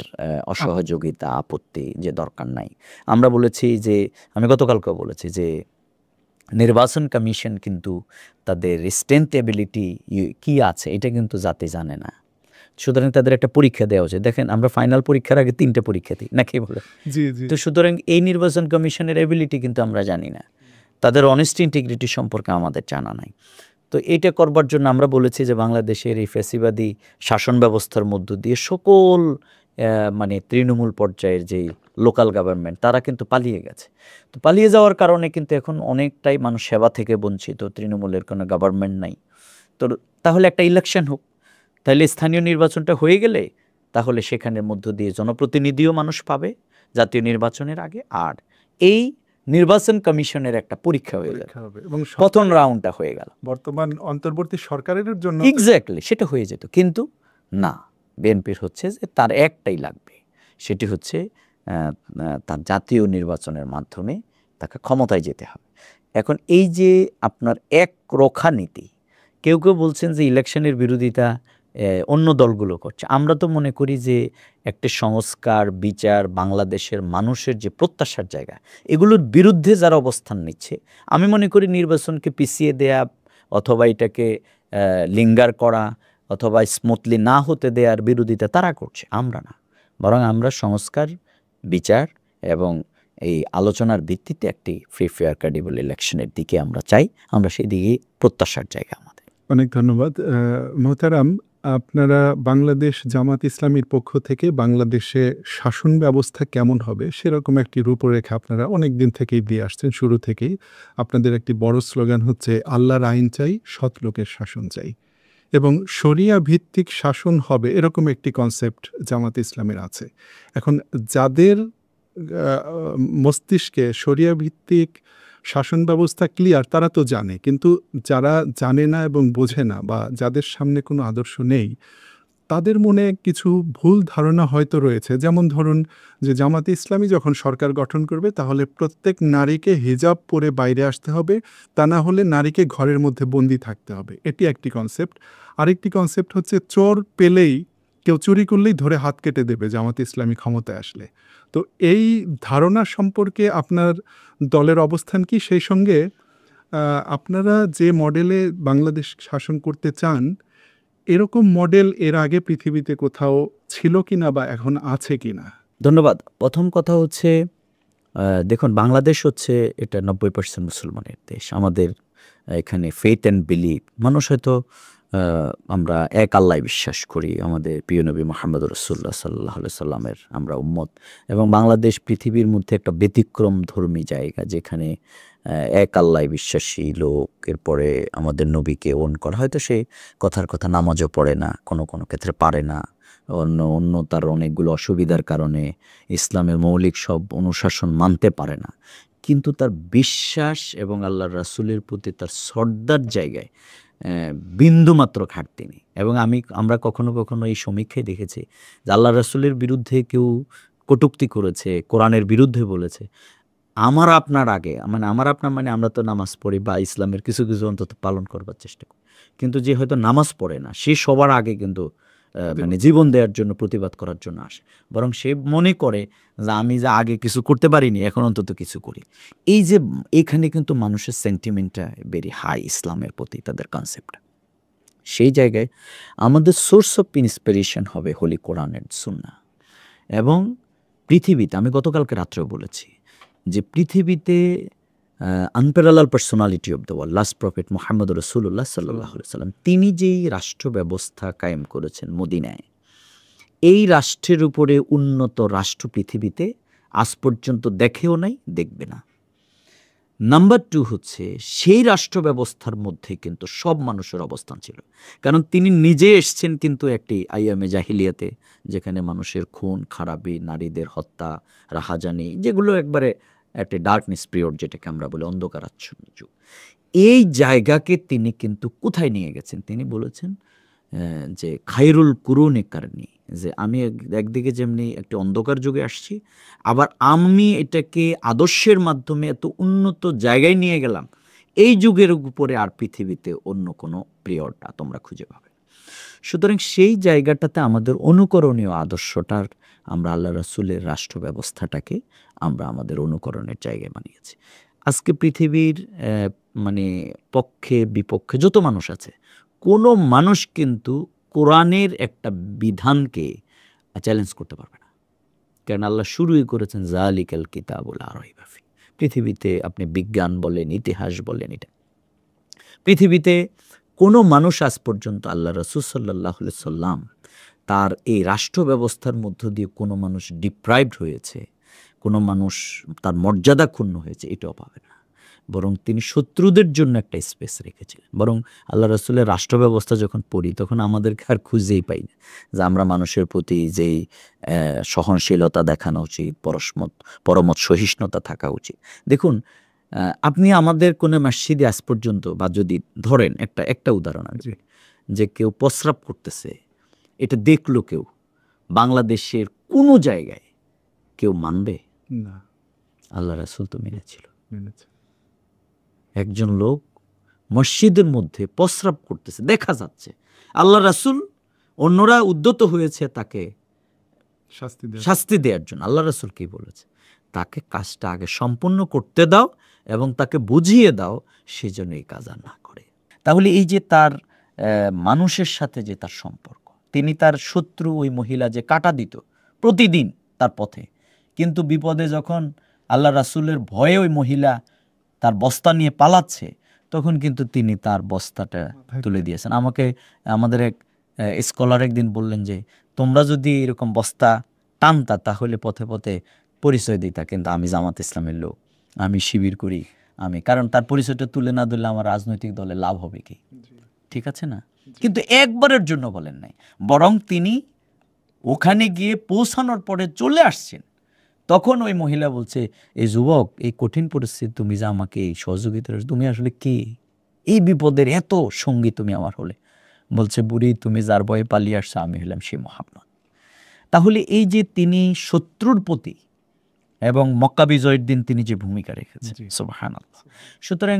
অসহযোগিতা, আপত্তি যে দরকার নাই। আমরা বলেছি যে, আমি গতকালকেও বলেছি যে নির্বাচন কমিশন কিন্তু তাদের স্ট্রেংথ এবিলিটি কি আছে এটা কিন্তু জাতি জানে না। সুতরাং তাদের একটা পরীক্ষা দেওয়া উচিত। দেখেন আমরা ফাইনাল পরীক্ষার আগে 3টে পরীক্ষা দিই নাকি বলে। জি জি তো সুতরাং এই নির্বাচন কমিশনের এবিলিটি কিন্তু আমরা জানি না, তাদের অনেস্টি ইন্টিগ্রিটি সম্পর্কে আমাদের জানা নাই। তো এইটা করবার জন্য আমরা বলেছি যে বাংলাদেশের এই ফ্যাসিবাদী শাসন ব্যবস্থার মধ্য দিয়ে সকল মানে তৃণমূল পর্যায়ের যেই লোকাল গভর্নমেন্ট তারা কিন্তু পালিয়ে গেছে। তো পালিয়ে যাওয়ার কারণে কিন্তু এখন অনেকটাই মানুষ সেবা থেকে বঞ্চিত, তৃণমূলের কোনো গভর্নমেন্ট নাই। তো তাহলে একটা ইলেকশন হোক, তাহলে স্থানীয় নির্বাচনটা হয়ে গেলে তাহলে সেখানের মধ্য দিয়ে জনপ্রতিনিধিও মানুষ পাবে জাতীয় নির্বাচনের আগে, আর এই নির্বাচন কমিশনের একটা পরীক্ষা হয়ে গেল, এবং প্রথম রাউন্ডটা হয়ে গেল। বর্তমান অন্তর্বর্তী সরকারের জন্য এক্স্যাক্টলি সেটা হয়ে যেত, কিন্তু না, বিএনপির হচ্ছে যে তার একটাই লাগবে, সেটি হচ্ছে তার জাতীয় নির্বাচনের মাধ্যমে তাকে ক্ষমতায় যেতে হবে। এখন এই যে আপনার একরোখা নীতি, কেউ কেউ বলছেন যে ইলেকশনের বিরোধিতা অন্য দলগুলো করছে। আমরা তো মনে করি যে একটা সংস্কার, বিচার, বাংলাদেশের মানুষের যে প্রত্যাশার জায়গা, এগুলোর বিরুদ্ধে যারা অবস্থান নিচ্ছে, আমি মনে করি নির্বাচনকে পিছিয়ে দেয়া অথবা এটাকে লিঙ্গার করা অথবা স্মুথলি না হতে দেওয়ার বিরোধিতা তারা করছে, আমরা না। বরং আমরা সংস্কার, বিচার এবং এই আলোচনার ভিত্তিতে একটি ফ্রি ফেয়ার ক্রেডিবল ইলেকশনের দিকে আমরা চাই, আমরা সেই দিকে প্রত্যাশার জায়গা আমাদের। অনেক ধন্যবাদ মোহতারাম। আপনারা বাংলাদেশ জামাত ইসলামীর পক্ষ থেকে বাংলাদেশে শাসন ব্যবস্থা কেমন হবে সেরকম একটি রূপরেখা আপনারা অনেক দিন থেকেই দিয়ে আসছেন। শুরু থেকেই আপনাদের একটি বড় স্লোগান হচ্ছে আল্লাহর আইন চাই, সৎ লোকের শাসন চাই, এবং শরিয়া ভিত্তিক শাসন হবে এরকম একটি কনসেপ্ট জামাত ইসলামের আছে। এখন যাদের মস্তিষ্কে শরিয়া ভিত্তিক শাসন ব্যবস্থা ক্লিয়ার তারা তো জানে, কিন্তু যারা জানে না এবং বোঝে না বা যাদের সামনে কোনো আদর্শ নেই, তাদের মনে কিছু ভুল ধারণা হয়তো রয়েছে। যেমন ধরুন যে জামাতে ইসলামী যখন সরকার গঠন করবে তাহলে প্রত্যেক নারীকে হিজাব পরে বাইরে আসতে হবে, তা না হলে নারীকে ঘরের মধ্যে বন্দি থাকতে হবে। এটি একটি কনসেপ্ট। আরেকটি কনসেপ্ট হচ্ছে চোর পেলেই, কেউ চুরি করলেই ধরে হাত কেটে দেবে জামাতে ইসলামী ক্ষমতায় আসলে। তো এই ধারণা সম্পর্কে আপনার দলের অবস্থান কি? সেই সঙ্গে আপনারা যে মডেলে বাংলাদেশ শাসন করতে চান, এরকম মডেল এর আগে পৃথিবীতে কোথাও ছিল কিনা বা এখন আছে কিনা? ধন্যবাদ। প্রথম কথা হচ্ছে দেখুন, বাংলাদেশ হচ্ছে এটা 90% মুসলমানের দেশ। আমাদের এখানে ফেথ অ্যান্ড বিলিভ, মানুষ হয়তো আমরা এক আল্লাহ বিশ্বাস করি, আমাদের প্রিয় নবী মুহাম্মদ রাসূলুল্লাহ সাল্লাল্লাহু আলাইহি সাল্লামের আমরা উম্মত, এবং বাংলাদেশ পৃথিবীর মধ্যে একটা ব্যতিক্রম ধর্মী জায়গা যেখানে এক আল্লাহ বিশ্বাসী লোক, এরপরে আমাদের নবীকে ওন করা, হয়তো সে কথার কথা নামাজও পড়ে না, কোনো কোনো ক্ষেত্রে পারে না, অন্য তার অনেকগুলো অসুবিধার কারণে ইসলামের মৌলিক সব অনুশাসন মানতে পারে না, কিন্তু তার বিশ্বাস এবং আল্লাহর রাসূলের প্রতি তার শ্রদ্ধার জায়গায় বিন্দুমাত্র ঘাটতি নেই। এবং আমরা কখনো কখনো এই সমীক্ষায় দেখেছি যে আল্লাহ রাসূলের বিরুদ্ধে কেউ কটূক্তি করেছে, কোরআনের বিরুদ্ধে বলেছে, আমার আপনার আগে, মানে আমার আপনার মানে আমরা তো নামাজ পড়ি বা ইসলামের কিছু কিছু অন্তত পালন করবার চেষ্টা করি, কিন্তু যে হয়তো নামাজ পড়ে না সে সবার আগে কিন্তু মানে জীবন দেওয়ার জন্য, প্রতিবাদ করার জন্য আসে, বরং সে মনে করে যে আমি যা আগে কিছু করতে পারিনি এখন অন্তত কিছু করি। এই যে এখানে কিন্তু মানুষের সেন্টিমেন্টটা ভেরি হাই ইসলামের প্রতি, তাদের কনসেপ্টটা। সেই জায়গায় আমাদের সোর্স অফ ইন্সপিরেশন হবে হোলি কোরআনের সুন্নাহ। এবং পৃথিবীতে, আমি গতকালকে রাত্রেও বলেছি যে পৃথিবীতে unparallel personality of the world, last prophet Muhammad রাসূলুল্লাহ সাল্লাল্লাহু আলাইহি সাল্লাম, তিনি যেই রাষ্ট্র ব্যবস্থা কায়েম করেছেন মদিনায়, এই রাষ্ট্রের উপরে উন্নত রাষ্ট্র পৃথিবীতে আজ পর্যন্ত দেখেও নাই, দেখবে না। নাম্বার 2 হচ্ছে সেই রাষ্ট্র ব্যবস্থার মধ্যে কিন্তু সব মানুষের অবস্থান ছিল, কারণ তিনি নিজে এসছেন কিন্তু একটি আইয়ামে জাহিলিয়াতে, যেখানে মানুষের খুন খারাপি, নারীদের হত্যা, রাহাজানি, যেগুলো একবারে একটা ডার্কনেস পিরিয়ড, যেটাকে আমরা বলি অন্ধকারাচ্ছন্ন যুগ। এই জায়গাকে তিনি কিন্তু কোথায় নিয়ে গেছেন? তিনি বলেছেন যে খায়রুল কুরুনি কারনি, যে আমি একদিকে যেমনি একটি অন্ধকার যুগে আসছি, আবার আমি এটাকে আদর্শের মাধ্যমে এত উন্নত জায়গায় নিয়ে গেলাম, এই যুগের উপরে আর পৃথিবীতে অন্য কোনো পিরিয়ডটা তোমরা খুঁজে পাবে। সুতরাং সেই জায়গাটাতে আমাদের অনুকরণীয় আদর্শটার আমরা আল্লাহ রাসূলের রাষ্ট্র ব্যবস্থাটাকে আমরা আমাদের অনুকরণের জায়গায় বানিয়েছি। আজকে পৃথিবীর মানে পক্ষে বিপক্ষে যত মানুষ আছে, কোনো মানুষ কিন্তু কোরআনের একটা বিধানকে চ্যালেঞ্জ করতে পারবে না। কারণ আল্লাহ শুরুই করেছেন যালিকাল কিতাবুল লা রাইবা ফিহ। পৃথিবীতে আপনি বিজ্ঞান বলেন, ইতিহাস বলেন, এটা পৃথিবীতে কোনো মানুষ আজ পর্যন্ত আল্লাহ রাসূল সাল্লাল্লাহু আলাইহি সাল্লাম তার এই রাষ্ট্র ব্যবস্থার মধ্য দিয়ে কোনো মানুষ ডিপ্রাইভড হয়েছে, কোনো মানুষ তার মর্যাদা ক্ষুণ্ণ হয়েছে, এটাও পাবে না। বরং তিনি শত্রুদের জন্য একটা স্পেস রেখেছিলেন। বরং আল্লাহ রাসূলের রাষ্ট্র ব্যবস্থা যখন পড়ি তখন আমাদেরকে আর খুঁজেই পাই না যে আমরা মানুষের প্রতি যেই সহনশীলতা দেখানো উচিত, পরমত সহিষ্ণুতা থাকা উচিত। দেখুন, আপনি আমাদের কোনো মসজিদে আজ পর্যন্ত, বা যদি ধরেন একটা উদাহরণ আছে, যে কেউ প্রস্রাব করতেছে, এটা দেখলো কেউ, বাংলাদেশের কোনো জায়গায় কেউ মানবে না, আল্লাহ রাসূল তো মেনেছিল। মেনেছে। একজন লোক মসজিদের মধ্যে প্রস্রাব করতেছে, দেখা যাচ্ছে, আল্লাহ রাসূল, অন্যরা উদ্যত হয়েছে তাকে শাস্তি দেওয়ার জন্য। আল্লাহ রাসূল কি বলেছে? তাকে কাজটা আগে সম্পূর্ণ করতে দাও এবং তাকে বুঝিয়ে দাও সে যেন এই কাজ আর না করে। তাহলে এই যে তার মানুষের সাথে যে তার সম্পর্ক, তিনি তার শত্রু ওই মহিলা যে কাটা দিত প্রতিদিন তার পথে, কিন্তু বিপদে যখন আল্লাহ রাসূলের ভয়ে ওই মহিলা তার বস্তা নিয়ে পালাচ্ছে, তখন কিন্তু তিনি তার বস্তাটা তুলে দিয়েছেন। আমাদের এক স্কলার একদিন বললেন যে তোমরা যদি এরকম বস্তা টানতা তাহলে পথে পথে পরিচয় দিতা, কিন্তু আমি জামাত ইসলামের লোক, আমি শিবির করি, কারণ তার পরিচয়টা তুলে না দিলে আমার রাজনৈতিক দলে লাভ হবে কি? ঠিক আছে না? কিন্তু একবারের জন্য বলেন নাই, বরং তিনি ওখানে গিয়ে পৌঁছানোর পরে চলে আসছেন। তখন ওই মহিলা বলছে, এই যুবক, এই কঠিন পরিস্থিতি তুমি যে আমাকে এই সহযোগিতা, তুমি আসলে কে? এই বিপদের এত সঙ্গী তুমি আমার হলে। বলছে, বুড়ি, তুমি যার ভয়ে পালিয়ে আসছো, আমি হলাম সেই মুহাম্মদ। তাহলে এই যে তিনি শত্রুর প্রতি এবং মক্কা বিজয়ের দিন তিনি যে ভূমিকা রেখেছেন, সুবহানাল্লাহ। সুতরাং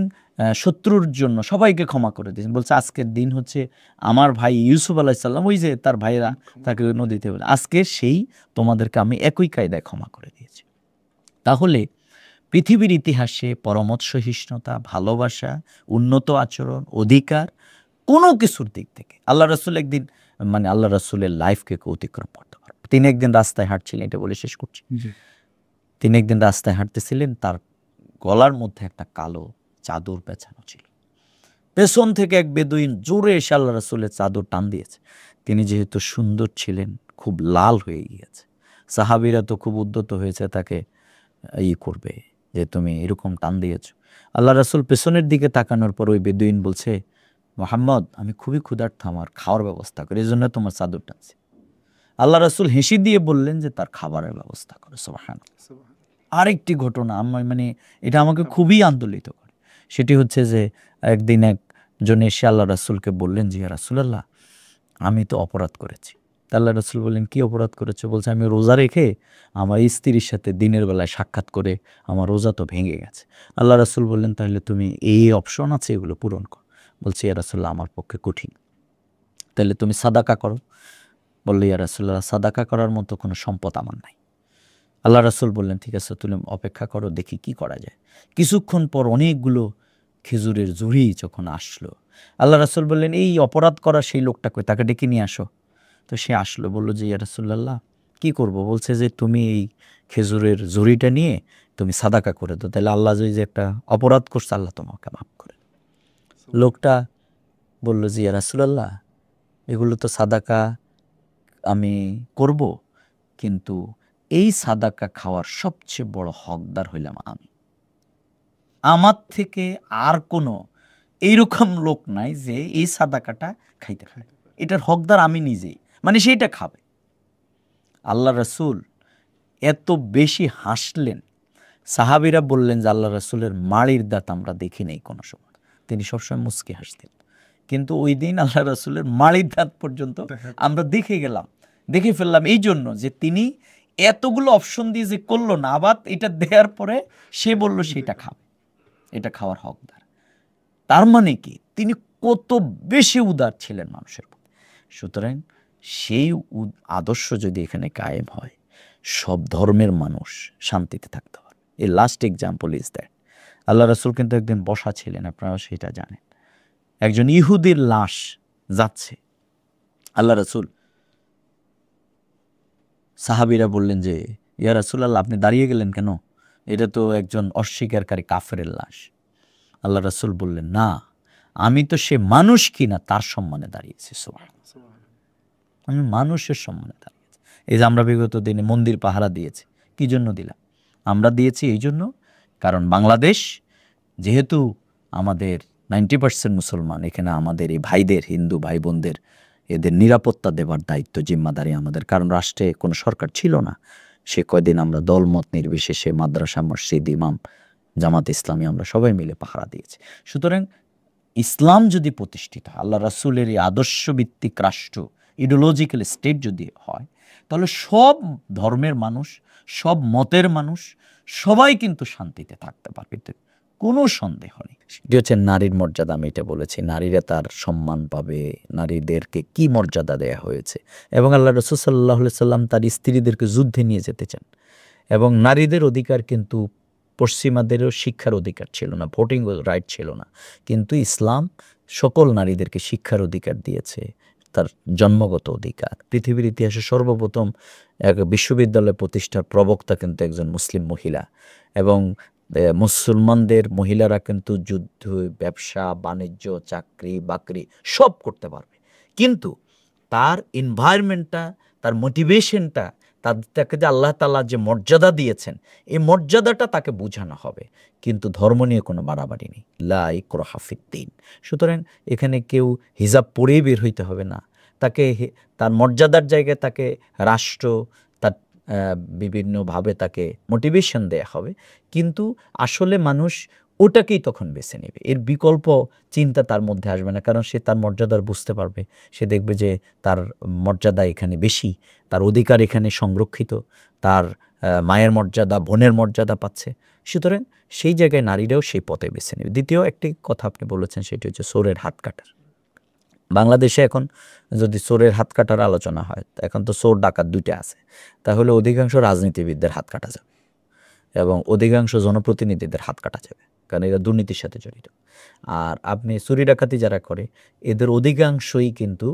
শত্রুর জন্য সবাইকে ক্ষমা করে দিয়েছেন। বলছে, আজকের দিন হচ্ছে আমার ভাই ইউসুফ আলাইহিস সালাম, ওই যে তার ভাইরা তাকে নদীতে বলে, আজকে সেই তোমাদেরকে আমি একই কায়দায় ক্ষমা করে দিয়েছি। তাহলে পৃথিবীর ইতিহাসে পরমত সহিষ্ণুতা, ভালোবাসা, উন্নত আচরণ, অধিকার, কোনো কিছুর দিক থেকে আল্লাহ রাসূল একদিন, আল্লাহ রাসূলের লাইফকে অতিক্রম করতে পারবে। তিনি একদিন রাস্তায় হাঁটছিলেন, এটা বলে শেষ করছি। তিনি একদিন রাস্তায় হাঁটতেছিলেন, তার গলার মধ্যে একটা কালো চাদর পেঁচানো ছিল। পেছন থেকে এক বেদুইন জোরে এসে আল্লাহ রাসূলের চাদর টান দিয়েছে। তিনি যেহেতু সুন্দর ছিলেন, খুব লাল হয়ে গিয়েছে। সাহাবীরা তো খুব উদ্যত হয়েছে তাকে করবে, যে তুমি এরকম টান দিয়েছ। আল্লাহ রাসূল পেছনের দিকে তাকানোর পর ওই বেদুইন বলছে, মুহাম্মদ, আমি খুবই ক্ষুধার্ত, আমার খাওয়ার ব্যবস্থা করে, এই জন্য তোমার চাদর টানছি। আল্লাহ রাসূল হেসে দিয়ে বললেন যে তার খাবারের ব্যবস্থা করে। সুবহানাল্লাহ। আরেকটি ঘটনা এটা আমাকে খুবই আন্দোলিত করে। সেটি হচ্ছে যে একদিন একজন এসে আল্লাহ রাসূলকে বললেন, যে ইয়া রাসূলুল্লাহ, আমি তো অপরাধ করেছি। আল্লাহ রাসূল বললেন, কি অপরাধ করেছো? বলছে, আমি রোজা রেখে আমার স্ত্রীর সাথে দিনের বেলায় সাক্ষাৎ করে আমার রোজা তো ভেঙে গেছে। আল্লাহ রাসূল বললেন, তাহলে তুমি এই অপশন আছে, এগুলো পূরণ করো। বলছে, ইয়া রাসূলুল্লাহ, আমার পক্ষে কঠিন। তাহলে তুমি সাদাকা করো। বললো, ইয়া রাসূলুল্লাহ, সাদাকা করার মতো কোনো সম্পদ আমার নাই। আল্লাহ রাসূল বললেন, ঠিক আছে, তুমি অপেক্ষা করো, দেখি কি করা যায়। কিছুক্ষণ পর অনেকগুলো খেজুরের ঝুড়ি যখন আসলো, আল্লাহ রাসূল বললেন, এই অপরাধ করা সেই লোকটা কই, তাকে ডেকে নিয়ে আসো। তো সে আসলো, বললো যে ইয়া রাসূলুল্লাহ, কি করব? বলছে যে তুমি এই খেজুরের ঝুড়িটা নিয়ে তুমি সাদাকা করে দাও, তাহলে আল্লাহ যে একটা অপরাধ করছে আল্লাহ তোমাকে মাফ করে। লোকটা বলল যে ইয়া রাসূলুল্লাহ, এগুলো তো সাদাকা আমি করব, কিন্তু এই সাদাকা খাওয়ার সবচেয়ে বড় হকদার হইলাম আমি। আমার থেকে আর কোনো এইরকম লোক নাই যে এই সাদাকাটা খাইতে খায়, এটার হকদার আমি নিজেই, সেইটা খাবে। আল্লাহ রাসূল এত বেশি হাসলেন, সাহাবীরা বললেন যে আল্লাহ রাসূলের মাড়ির দাঁত আমরা দেখি নাই কোনো সময়, তিনি সবসময় মুচকি হাসতেন। কিন্তু ওই দিন আল্লাহ রাসূলের মাড়ির দাঁত পর্যন্ত আমরা দেখে ফেললাম, এই জন্য যে তিনি এতগুলো অপশন দিয়ে যে করলো না, আবার এটা দেওয়ার পরে সে বলল সেটা খাবে, এটা খাওয়ার হকদার। তার মানে কি, তিনি কত বেশি উদার ছিলেন মানুষের প্রতি। সুতরাং সেই আদর্শ যদি এখানে কায়েম হয়, সব ধর্মের মানুষ শান্তিতে থাকতে পারে। এই লাস্ট এক্সাম্পল ইজ দ্যাট। আল্লাহ রাসূল কিন্তু একদিন বসা ছিলেন, আপনারা সেটা জানেন। একজন ইহুদির লাশ যাচ্ছে, আল্লাহ রাসূল, সাহাবীরা বললেন যে ইয়া রাসূলাল্লাহ, আপনি দাঁড়িয়ে গেলেন কেন? এটা তো একজন অস্বীকারী কাফেরের লাশ। আল্লাহ রাসূল বললেন, না, আমি তো সে মানুষ কিনা তার সম্মানে দাঁড়িয়েছি। সুবহানাল্লাহ, আমি মানুষের সম্মানে দাঁড়িয়েছি। এই যে আমরা বিগত দিনে মন্দির পাহারা দিয়েছি, কি জন্য দিলাম? আমরা দিয়েছি এই জন্য, কারণ বাংলাদেশ যেহেতু আমাদের 90% মুসলমান, এখানে আমাদের এই ভাইদের, হিন্দু ভাই বোনদের এদের নিরাপত্তা দেবার দায়িত্ব, জিম্মাদারি আমাদের। কারণ রাষ্ট্রে কোনো সরকার ছিল না, সে কয়দিন আমরা দলমত নির্বিশেষে মাদ্রাসা, মসজিদ, ইমাম, জামাত ইসলামী আমরা সবাই মিলে পাহারা দিয়েছি। সুতরাং ইসলাম যদি প্রতিষ্ঠিত হয়, আল্লাহ রাসূলের এই আদর্শভিত্তিক রাষ্ট্র, ইডিওলজিক্যাল স্টেট যদি হয়, তাহলে সব ধর্মের মানুষ, সব মতের মানুষ সবাই কিন্তু শান্তিতে থাকতে পারবে, কোনো সন্দেহ নেই। এটি হচ্ছে নারীর মর্যাদা। আমি এটা বলেছি, নারীরা তার সম্মান পাবে, নারীদেরকে কি মর্যাদা দেয়া হয়েছে। এবং আল্লাহ রাসূল সাল্লাল্লাহু আলাইহি সাল্লাম তার স্ত্রীদেরকে যুদ্ধে নিয়ে যেতে চান। এবং নারীদের অধিকার কিন্তু পশ্চিমাদেরও শিক্ষার অধিকার ছিল না, ভোটিং রাইট ছিল না, কিন্তু ইসলাম সকল নারীদেরকে শিক্ষার অধিকার দিয়েছে, তার জন্মগত অধিকার। পৃথিবীর ইতিহাসে সর্বপ্রথম এক বিশ্ববিদ্যালয় প্রতিষ্ঠার প্রবক্তা কিন্তু একজন মুসলিম মহিলা। এবং মুসলমানদের মহিলারা কিন্তু যুদ্ধ, ব্যবসা বাণিজ্য, চাকরি বাকরি সব করতে পারবে, কিন্তু তার এনভায়রনমেন্টটা, তার মোটিভেশনটা, তাকে যে আল্লাহ তাআলা যে মর্যাদা দিয়েছেন, এই মর্যাদাটা তাকে বোঝানো হবে। কিন্তু ধর্ম নিয়ে কোনো বাড়াবাড়ি নেই, লা ইকরাহা ফিদ্দীন। সুতরাং এখানে কেউ হিজাব পরেই বের হইতে হবে না, তাকে তার মর্যাদার জায়গায় তাকে রাষ্ট্র তার বিভিন্নভাবে তাকে মোটিভেশন দেয়া হবে, কিন্তু আসলে মানুষ ওটাকেই তখন বেছে নেবে, এর বিকল্প চিন্তা তার মধ্যে আসবে না। কারণ সে তার মর্যাদার বুঝতে পারবে, সে দেখবে যে তার মর্যাদা এখানে বেশি, তার অধিকার এখানে সংরক্ষিত, তার মায়ের মর্যাদা, বোনের মর্যাদা পাচ্ছে। সুতরাং সেই জায়গায় নারীরাও সেই পথে বেছে নেবে। দ্বিতীয় একটি কথা আপনি বলেছেন, সেটি হচ্ছে চোরের হাত কাটার। বাংলাদেশে এখন যদি চোরের হাত কাটার আলোচনা হয়, এখন তো চোর ডাকাত দুইটা আছে, তাহলে অধিকাংশ রাজনীতিবিদদের হাত কাটা যাবে এবং অধিকাংশ জনপ্রতিনিধিদের হাত কাটা যাবে, কারণ এরা দুর্নীতির সাথে জড়িত। আর আপনি চুরি ডাকাতি যারা করে, এদের অধিকাংশই কিন্তু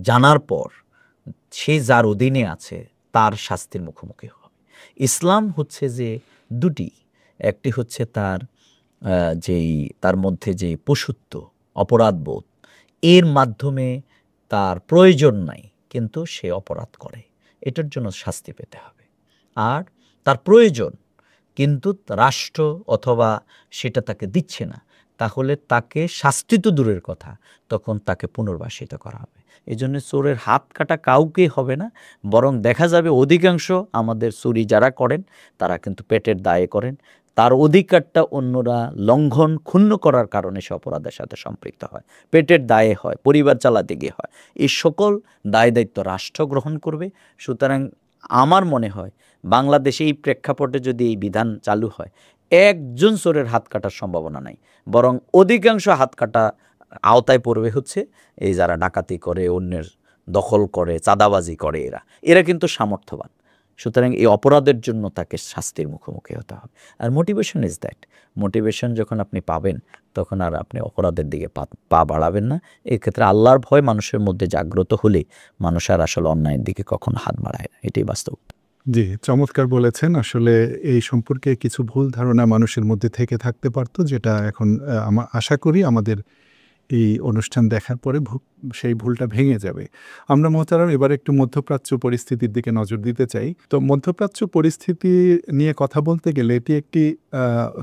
জানার পর সে যার অধীনে আছে তার শাস্তির মুখোমুখি হবে। ইসলাম হচ্ছে যে দুটি, একটি হচ্ছে তার তার মধ্যে যে পশুত্ব, অপরাধবোধ, এর মাধ্যমে তার প্রয়োজন নাই কিন্তু সে অপরাধ করে, এটার জন্য শাস্তি পেতে হবে। আর তার প্রয়োজন কিন্তু রাষ্ট্র অথবা সেটা তাকে দিচ্ছে না, তাহলে তাকে শাস্তি তো দূরের কথা, তখন তাকে পুনর্বাসিত করা হবে। এই জন্য চোরের হাত কাটা কাউকেই হবে না, বরং দেখা যাবে অধিকাংশ আমাদের চুরি যারা করেন তারা কিন্তু পেটের দায়ে করেন, তার অধিকারটা অন্যরা লঙ্ঘন, ক্ষুণ্ণ করার কারণে সে অপরাধের সাথে সম্পৃক্ত হয়, পেটের দায়ে হয়, পরিবার চালাতে গিয়ে হয়। এই সকল দায় দায়িত্ব রাষ্ট্র গ্রহণ করবে। সুতরাং আমার মনে হয় বাংলাদেশে এই প্রেক্ষাপটে যদি এই বিধান চালু হয়, একজন চোরের হাত কাটার সম্ভাবনা নাই, বরং অধিকাংশ হাত কাটা আওতায় পড়বে হচ্ছে এই যারা ডাকাতি করে, অন্যের দখল করে, চাঁদাবাজি করে, এরা কিন্তু সামর্থ্যবান। সুতরাং এই অপরাধের জন্য তাকে শাস্তির মুখোমুখি হতে হবে। আর মোটিভেশন ইজ দ্যাট, মোটিভেশন যখন আপনি পাবেন তখন আর আপনি অপরাধের দিকে পা বাড়াবেন না। এক্ষেত্রে আল্লাহর ভয় মানুষের মধ্যে জাগ্রত হলে মানুষ আর আসলে অন্যায়ের দিকে কখনো হাত বাড়ায় না, এটাই বাস্তব। জি, চমৎকার বলেছেন। আসলে এই সম্পর্কে কিছু ভুল ধারণা মানুষের মধ্যে থেকে থাকতে পারত, যেটা এখন আশা করি আমাদের এই অনুষ্ঠান দেখার পরে সেই ভুলটা ভেঙে যাবে। আমরা মোহতারাম এবার একটু মধ্যপ্রাচ্য পরিস্থিতির দিকে নজর দিতে চাই। তো মধ্যপ্রাচ্য পরিস্থিতি নিয়ে কথা বলতে গেলে এটি একটি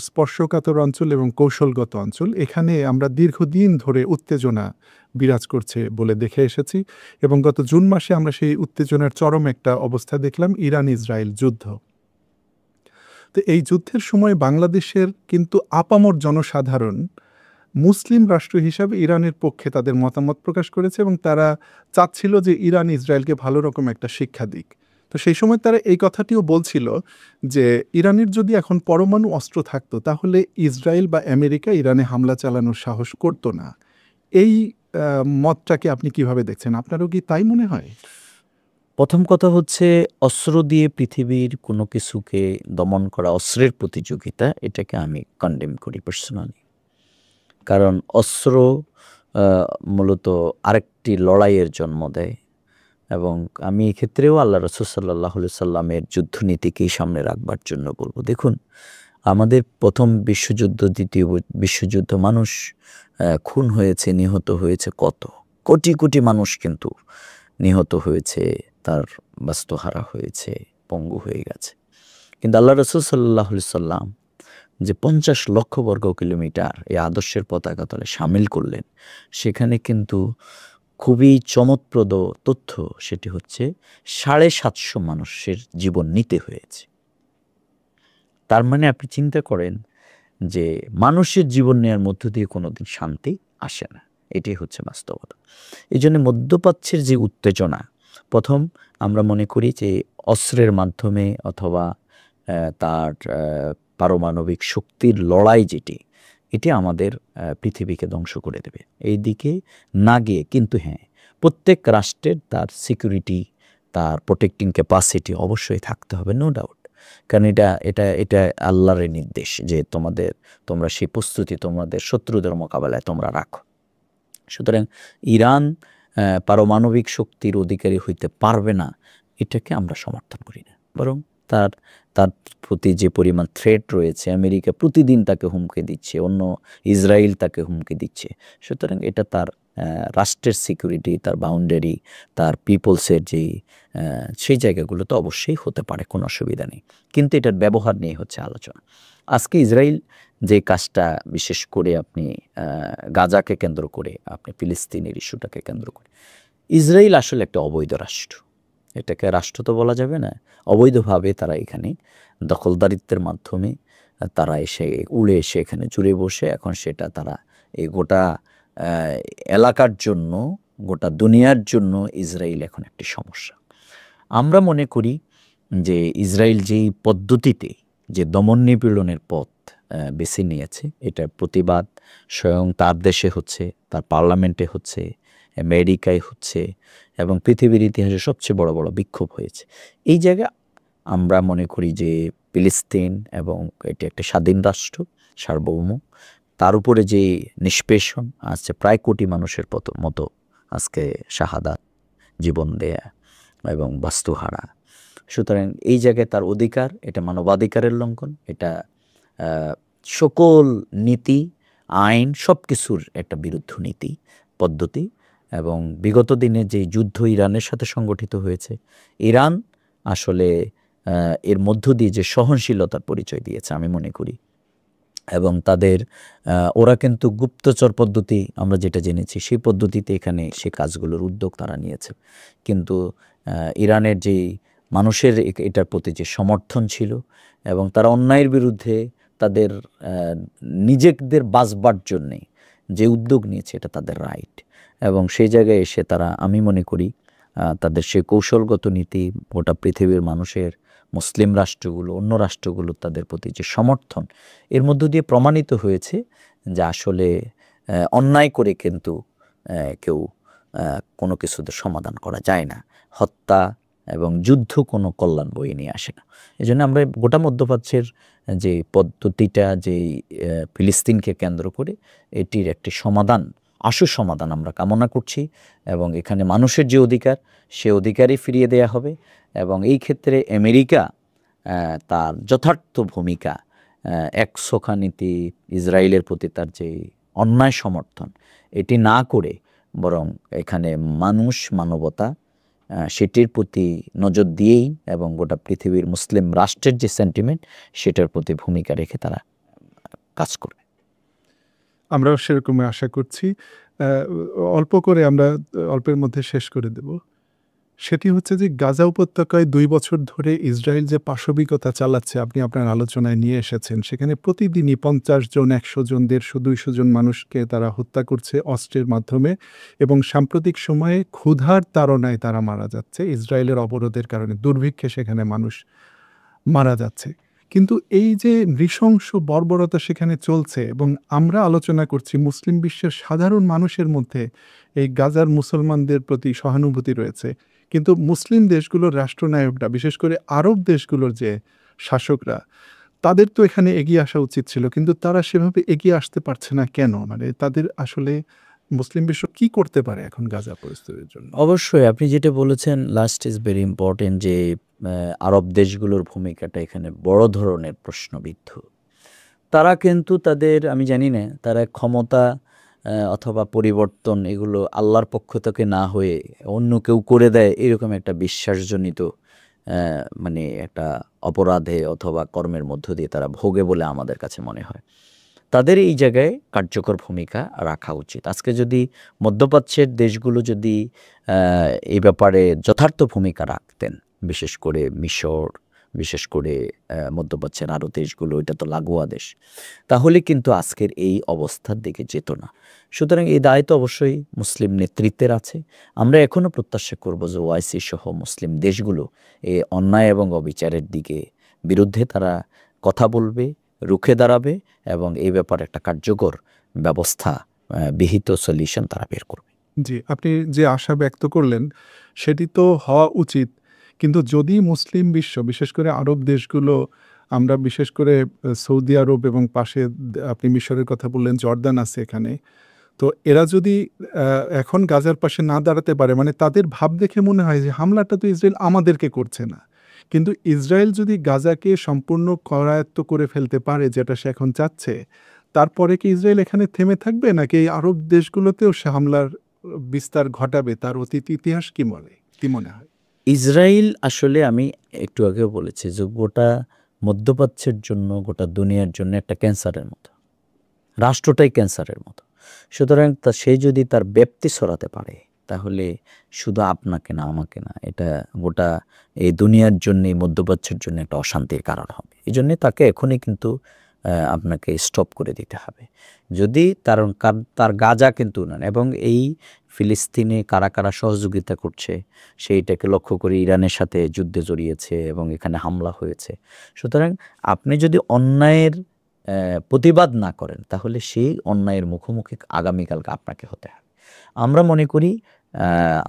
স্পর্শকাতর অঞ্চল এবং কৌশলগত অঞ্চল। এখানে আমরা দীর্ঘদিন ধরে উত্তেজনা বিরাজ করছে বলে দেখে এসেছি এবং গত জুন মাসে আমরা সেই উত্তেজনার চরম একটা অবস্থা দেখলাম, ইরান ইসরায়েল যুদ্ধ। তো এই যুদ্ধের সময় বাংলাদেশের কিন্তু আপামর জনসাধারণ মুসলিম রাষ্ট্র হিসাবে ইরানের পক্ষে তাদের মতামত প্রকাশ করেছে এবং তারা চাচ্ছিল যে ইরান ইসরায়েলকে ভালো রকম একটা শিক্ষা দিক। তো সেই সময় তারা এই কথাটিও বলছিল যে ইরানের যদি এখন পরমাণু অস্ত্র থাকতো তাহলে ইসরায়েল বা আমেরিকা ইরানে হামলা চালানোর সাহস করতো না। এই মতটাকে আপনি কিভাবে দেখছেন? আপনারও কি তাই মনে হয়? প্রথম কথা হচ্ছে, অস্ত্র দিয়ে পৃথিবীর কোনো কিছুকে দমন করা, অস্ত্রের প্রতিযোগিতা, এটাকে আমি কন্ডেম করি পার্সোনালি। কারণ অস্ত্র মূলত আরেকটা একটি লড়াইয়ের জন্ম দেয়। এবং আমি এক্ষেত্রেও আল্লাহ রাসূল সাল্লাল্লাহু আলাইহি সাল্লামের যুদ্ধনীতিকেই সামনে রাখবার জন্য বলব। দেখুন, আমাদের প্রথম বিশ্বযুদ্ধ, দ্বিতীয় বিশ্বযুদ্ধ মানুষ খুন হয়েছে, নিহত হয়েছে কত কোটি কোটি মানুষ কিন্তু নিহত হয়েছে, তার বাস্তুহারা হয়েছে, পঙ্গু হয়ে গেছে। কিন্তু আল্লাহ রাসূল সাল্লাল্লাহু আলাইহি সাল্লাম যে 50 লক্ষ বর্গ কিলোমিটার এই আদর্শের পতাকা তলে শামিল করলেন, সেখানে কিন্তু খুবই চমকপ্রদ তথ্য, সেটি হচ্ছে 750 মানুষের জীবন নিতে হয়েছে। তার মানে আপনি চিন্তা করেন যে মানুষের জীবন নেওয়ার মধ্য দিয়ে কোনোদিন শান্তি আসে না। এটাই হচ্ছে বাস্তবতা। এই জন্য মধ্যপ্রাচ্যের যে উত্তেজনা, প্রথম আমরা মনে করি যে অস্ত্রের মাধ্যমে অথবা তার পারমাণবিক শক্তির লড়াই যেটি, এটি আমাদের পৃথিবীকে ধ্বংস করে দেবে। এই দিকে না গিয়ে কিন্তু হ্যাঁ, প্রত্যেক রাষ্ট্রের তার সিকিউরিটি, তার প্রোটেক্টিং ক্যাপাসিটি অবশ্যই থাকতে হবে, নো ডাউট। কারণ এটা আল্লাহর নির্দেশ যে তোমরা সেই প্রস্তুতি তোমাদের শত্রুদের মোকাবেলায় তোমরা রাখো। সুতরাং ইরান পারমাণবিক শক্তির অধিকারী হইতে পারবে না, এটাকে আমরা সমর্থন করি না। বরং তার প্রতি যে পরিমাণ থ্রেট রয়েছে, আমেরিকা প্রতিদিন তাকে হুমকি দিচ্ছে, অন্য ইসরায়েল তাকে হুমকি দিচ্ছে। সুতরাং এটা তার রাষ্ট্রের সিকিউরিটি, তার বাউন্ডারি, তার পিপলসের যেই সেই জায়গাগুলো তো অবশ্যই হতে পারে, কোনো অসুবিধা নেই। কিন্তু এটার ব্যবহার নিয়ে হচ্ছে আলোচনা। আজকে ইসরায়েল যে কাজটা, বিশেষ করে আপনি গাজাকে কেন্দ্র করে, আপনি ফিলিস্তিনের ইস্যুটাকে কেন্দ্র করে, ইসরায়েল আসলে একটা অবৈধ রাষ্ট্র। এটাকে রাষ্ট্র তো বলা যাবে না, অবৈধভাবে তারা এখানে দখলদারিত্বের মাধ্যমে তারা উড়ে এসে এখানে জুড়ে বসে, এখন সেটা তারা এই গোটা এলাকার জন্য, গোটা দুনিয়ার জন্য ইসরায়েল এখন একটি সমস্যা। আমরা মনে করি যে ইসরায়েল যেই পদ্ধতিতে যে দমন নিপীড়নের পথ বেছে নিয়েছে, এটার প্রতিবাদ স্বয়ং তার দেশে হচ্ছে, তার পার্লামেন্টে হচ্ছে, আমেরিকায় হচ্ছে, এবং পৃথিবীর ইতিহাসে সবচেয়ে বড় বড় বিক্ষোভ হয়েছে। এই জায়গায় আমরা মনে করি যে ফিলিস্তিন, এবং এটি একটা স্বাধীন রাষ্ট্র, সার্বভৌম, তার উপরে যে নিষ্পেষণ আছে, প্রায় কোটি মানুষের মতো আজকে শাহাদাত, জীবন দেয়া এবং বাস্তুহারা। সুতরাং এই জায়গায় তার অধিকার, এটা মানবাধিকারের লঙ্ঘন, এটা সকল নীতি, আইন, সব কিছুর একটা বিরুদ্ধ নীতি পদ্ধতি। এবং বিগত দিনে যে যুদ্ধ ইরানের সাথে সংগঠিত হয়েছে, ইরান আসলে এর মধ্য দিয়ে যে সহনশীলতার পরিচয় দিয়েছে আমি মনে করি। এবং ওরা কিন্তু গুপ্তচর পদ্ধতি, আমরা যেটা জেনেছি, সেই পদ্ধতিতে এখানে সে কাজগুলোর উদ্যোগ তারা নিয়েছে। কিন্তু ইরানের যেই মানুষের এটার প্রতি যে সমর্থন ছিল, এবং তারা অন্যায়ের বিরুদ্ধে তাদের নিজেদের বাঁচবার জন্যে যে উদ্যোগ নিয়েছে, এটা তাদের রাইট। এবং সেই জায়গায় এসে তারা, আমি মনে করি, তাদের সেই কৌশলগত নীতি, গোটা পৃথিবীর মানুষের, মুসলিম রাষ্ট্রগুলো, অন্য রাষ্ট্রগুলো তাদের প্রতি যে সমর্থন, এর মধ্য দিয়ে প্রমাণিত হয়েছে যে আসলে অন্যায় করে কিন্তু কেউ কোনো কিছুতে সমাধান করা যায় না। হত্যা এবং যুদ্ধ কোনো কল্যাণ বয়ে নিয়ে আসে না। এই জন্য আমরা গোটা মধ্যপ্রাচ্যের যে পদ্ধতিটা, যে ফিলিস্তিনকে কেন্দ্র করে, এটির একটি সমাধান, আশু সমাধান আমরা কামনা করছি। এবং এখানে মানুষের যে অধিকার, সে অধিকারই ফিরিয়ে দেয়া হবে। এবং এই ক্ষেত্রে আমেরিকা তার যথার্থ ভূমিকা, একশোখা নীতি, ইসরায়েলের প্রতি তার যে অন্যায় সমর্থন, এটি না করে বরং এখানে মানবতা, সেটির প্রতি নজর দিয়েই, এবং গোটা পৃথিবীর মুসলিম রাষ্ট্রের যে সেন্টিমেন্ট, সেটার প্রতি ভূমিকা রেখে তারা কাজ করবে। আমরাও সেরকমই আশা করছি। অল্প করে আমরা অল্পের মধ্যে শেষ করে দেব। সেটি হচ্ছে যে গাজা উপত্যকায় 2 বছর ধরে ইসরায়েল যে পাশবিকতা চালাচ্ছে, আপনি আপনার আলোচনায় নিয়ে এসেছেন, সেখানে প্রতিদিনই 50 জন, 100 জন, 150-200 জন মানুষকে তারা হত্যা করছে অস্ত্রের মাধ্যমে, এবং সাম্প্রতিক সময়ে ক্ষুধার তাড়নায় তারা মারা যাচ্ছে। ইসরায়েলের অবরোধের কারণে দুর্ভিক্ষে সেখানে মানুষ মারা যাচ্ছে। কিন্তু এই যে নৃশংস বর্বরতা সেখানে চলছে, এবং আমরা আলোচনা করছি, মুসলিম বিশ্বের সাধারণ মানুষের মধ্যে এই গাজার মুসলমানদের প্রতি সহানুভূতি রয়েছে। কিন্তু মুসলিম দেশগুলোর রাষ্ট্রনায়করা, বিশেষ করে আরব দেশগুলোর যে শাসকরা, তাদের তো এখানে এগিয়ে আসা উচিত ছিল, কিন্তু তারা সেভাবে এগিয়ে আসতে পারছে না কেন? মানে তাদের আসলে মুসলিম বিশ্ব কি করতে পারে এখন গাজা পরিস্থিতির জন্য? অবশ্যই আপনি যেটা বলেছেন লাস্ট ইজ ভেরি ইম্পর্টেন্ট, যে আরব দেশগুলোর ভূমিকাটা এখানে বড় ধরনের প্রশ্নবিদ্ধ। তারা কিন্তু তাদের, আমি জানি না, তারা ক্ষমতা অথবা পরিবর্তন এগুলো আল্লাহর পক্ষ থেকে না হয়ে অন্য কেউ করে দেয় এরকম একটা বিশ্বাসজনিত মানে একটা অপরাধে অথবা কর্মের মধ্য দিয়ে তারা ভোগে বলে আমাদের কাছে মনে হয়। তাদের এই জায়গায় কার্যকর ভূমিকা রাখা উচিত। আজকে যদি মধ্যপ্রাচ্যের দেশগুলো যদি এই ব্যাপারে যথার্থ ভূমিকা রাখতেন, বিশেষ করে মিশর, বিশেষ করে মধ্যপ্রাচ্যের আরও দেশগুলো, এটা তো লাগোয়া দেশ, তাহলে কিন্তু আজকের এই অবস্থার দিকে যেত না। সুতরাং এই দায়িত্ব অবশ্যই মুসলিম নেতৃত্বের আছে। আমরা এখনও প্রত্যাশা করব যে ওআইসি সহ মুসলিম দেশগুলো এই অন্যায় এবং অবিচারের বিরুদ্ধে তারা কথা বলবে, রুখে দাঁড়াবে এবং এই ব্যাপারে একটা কার্যকর ব্যবস্থা, বিহিত সলিউশন তারা বের করবে। জি, আপনি যে আশা ব্যক্ত করলেন সেটি তো হওয়া উচিত, কিন্তু যদি মুসলিম বিশ্ব, বিশেষ করে আরব দেশগুলো, আমরা বিশেষ করে সৌদি আরব এবং পাশে আপনি মিশরের কথা বললেন, জর্দান আছে এখানে, তো এরা যদি এখন গাজার পাশে না দাঁড়াতে পারে, মানে তাদের ভাব দেখে মনে হয় যে হামলাটা তো ইসরায়েল আমাদেরকে করছে না, কিন্তু ইসরায়েল যদি গাজাকে সম্পূর্ণ করায়ত্ত করে ফেলতে পারে, যেটা সে এখন চাচ্ছে, তারপরে কি ইসরায়েল এখানে থেমে থাকবে, নাকি এই আরব দেশগুলোতেও সে হামলার বিস্তার ঘটাবে? তার অতীত ইতিহাস কি মনে হয়? ইসরায়েল আসলে, আমি একটু আগেও বলেছি যে গোটা মধ্যপ্রাচ্যের জন্য, গোটা দুনিয়ার জন্য একটা ক্যান্সারের মতো, রাষ্ট্রটাই ক্যান্সারের মতো। সুতরাং সে যদি তার ব্যাপ্তি ছড়াতে পারে, তাহলে শুধু আপনাকে না, আমাকে না, এটা গোটা এই দুনিয়ার জন্য, মধ্যপ্রাচ্যের জন্য একটা অশান্তির কারণ হবে। এই জন্যে তাকে এখনই কিন্তু আপনাকে স্টপ করে দিতে হবে। যদি তার গাজা কিন্তু না, এবং এই ফিলিস্তিনে কারা কারা সহযোগিতা করছে সেইটাকে লক্ষ্য করে ইরানের সাথে যুদ্ধে জড়িয়েছে এবং এখানে হামলা হয়েছে। সুতরাং আপনি যদি অন্যায়ের প্রতিবাদ না করেন, তাহলে সেই অন্যায়ের মুখোমুখি আগামীকালকে আপনাকে হতে হবে। আমরা মনে করি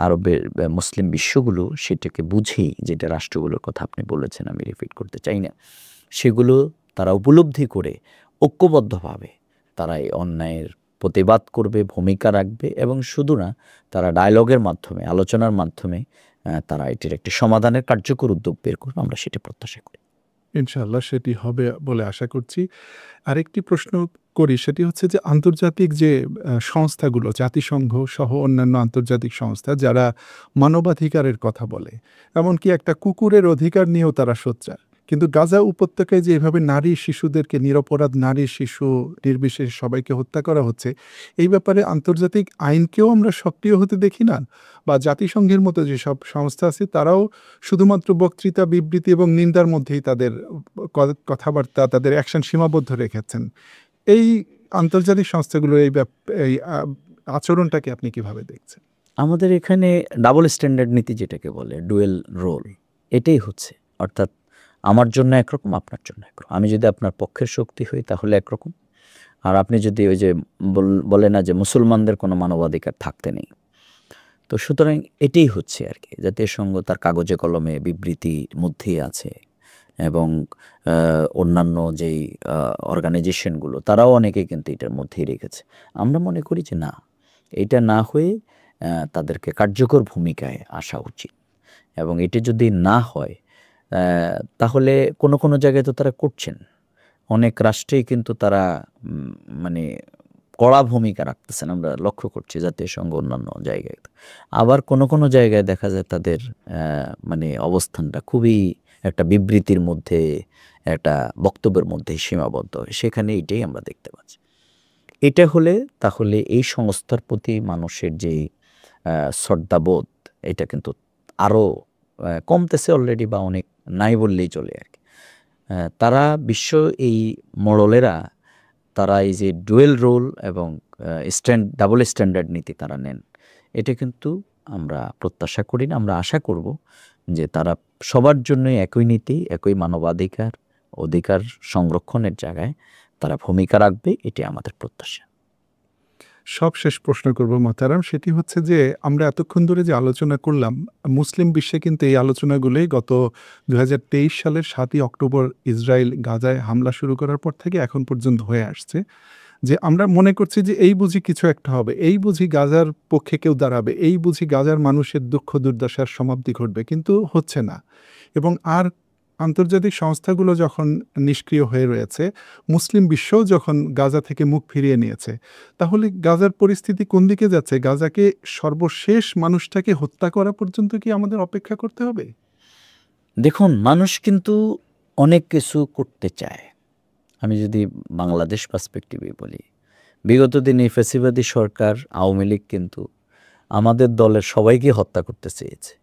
আরবের মুসলিম বিশ্বগুলো সেটাকে বুঝেই, যেটা রাষ্ট্রগুলোর কথা আপনি বলেছেন, আমি রিপিট করতে চাই না, সেগুলো তারা উপলব্ধি করে ঐক্যবদ্ধভাবে তারা এই অন্যায়ের প্রতিবাদ করবে, ভূমিকা রাখবে, এবং শুধু না, তারা ডায়লগের মাধ্যমে, আলোচনার মাধ্যমে তারা এটির একটি সমাধানের কার্যকর উদ্যোগ বের করবে। আমরা সেটি প্রত্যাশা করি। ইনশাআল্লাহ সেটি হবে বলে আশা করছি। আরেকটি প্রশ্ন করি, সেটি হচ্ছে যে আন্তর্জাতিক যে সংস্থাগুলো, জাতিসংঘ সহ অন্যান্য আন্তর্জাতিক সংস্থা যারা মানবাধিকারের কথা বলে, এমনকি একটা কুকুরের অধিকার নিয়েও তারা সোচ্চার, কিন্তু গাজা উপত্যকায় যে এভাবে নারী শিশুদেরকে, নিরপরাধ নারী শিশু নির্বিশেষে সবাইকে হত্যা করা হচ্ছে, এই ব্যাপারে আন্তর্জাতিক আইনকেও আমরা সক্রিয় হতে দেখি না, বা জাতিসংঘের মতো যেসব সংস্থা আছে তারাও শুধুমাত্র বক্তৃতা, বিবৃতি এবং নিন্দার মধ্যেই তাদের কথাবার্তা, তাদের অ্যাকশন সীমাবদ্ধ রেখেছেন। এই আন্তর্জাতিক সংস্থাগুলোর এই আচরণটাকে আপনি কিভাবে দেখছেন? আমাদের এখানে ডাবল স্ট্যান্ডার্ড নীতি, যেটাকে বলে ডুয়েল রোল, এটাই হচ্ছে। অর্থাৎ আমার জন্য একরকম, আপনার জন্য একরকম। আমি যদি আপনার পক্ষের শক্তি হই তাহলে একরকম, আর আপনি যদি ওই যে বলে না যে মুসলমানদের কোনো মানবাধিকার থাকতে নেই, তো সুতরাং এটাই হচ্ছে আর কি। জাতিসংঘ তার কাগজে কলমে বিবৃতির মধ্যেই আছে, এবং অন্যান্য যেই অর্গানাইজেশনগুলো তারাও অনেকে কিন্তু এটার মধ্যেই রেখেছে। আমরা মনে করি যে না, এটা না হয়ে তাদেরকে কার্যকর ভূমিকায় আসা উচিত, এবং এটি যদি না হয় তাহলে কোনো কোনো জায়গায় তো তারা করছেন, অনেক রাষ্ট্রেই কিন্তু তারা মানে কড়া ভূমিকা রাখতেছেন, আমরা লক্ষ্য করছি জাতিসংঘ অন্যান্য জায়গায়। আবার কোনো কোনো জায়গায় দেখা যায় তাদের মানে অবস্থানটা খুবই একটা বিবৃতির মধ্যে, একটা বক্তব্যের মধ্যে সীমাবদ্ধ হয়। সেখানে এটাই আমরা দেখতে পাচ্ছি। এটা হলে তাহলে এই সংস্থার প্রতি মানুষের যে শ্রদ্ধাবোধ, এটা কিন্তু আরও কমতেছে অলরেডি, বা অনেক নাই বললেই চলে আর কি। তারা এই মোড়লেরা, তারা এই যে ডুয়েল রোল এবং ডাবল স্ট্যান্ডার্ড নীতি তারা নেন, এটা কিন্তু আমরা প্রত্যাশা করি না। আমরা আশা করব যে তারা সবার জন্যই একই নীতি, একই অধিকার সংরক্ষণের জায়গায় তারা ভূমিকা রাখবে, এটি আমাদের প্রত্যাশা। সবশেষ প্রশ্ন করব মোহতারাম, সেটি হচ্ছে যে আমরা এতক্ষণ ধরে যে আলোচনা করলাম, মুসলিম বিশ্বে কিন্তু এই আলোচনাগুলোই গত 2023 সালের 7ই অক্টোবর ইসরায়েল গাজায় হামলা শুরু করার পর থেকে এখন পর্যন্ত হয়ে আসছে। যে আমরা মনে করছি যে এই বুঝি কিছু একটা হবে, এই বুঝি গাজার পক্ষে কেউ দাঁড়াবে, এই বুঝি গাজার মানুষের দুঃখ দুর্দশার সমাপ্তি ঘটবে, কিন্তু হচ্ছে না। এবং আর আন্তর্জাতিক সংস্থাগুলো যখন নিষ্ক্রিয় হয়ে রয়েছে, মুসলিম বিশ্বও যখন গাজা থেকে মুখ ফিরিয়ে নিয়েছে, তাহলে গাজার পরিস্থিতি কোন দিকে যাচ্ছে? গাজাকে সর্বশেষ মানুষটাকে হত্যা করা পর্যন্ত কি আমাদের অপেক্ষা করতে হবে? দেখুন, মানুষ কিন্তু অনেক কিছু করতে চায়। আমি যদি বাংলাদেশ পার্সপেক্টিভে বলি, বিগত দিনে ফ্যাসিবাদী সরকার আওয়ামী লীগ কিন্তু আমাদের দলের সবাইকে হত্যা করতে চেয়েছে,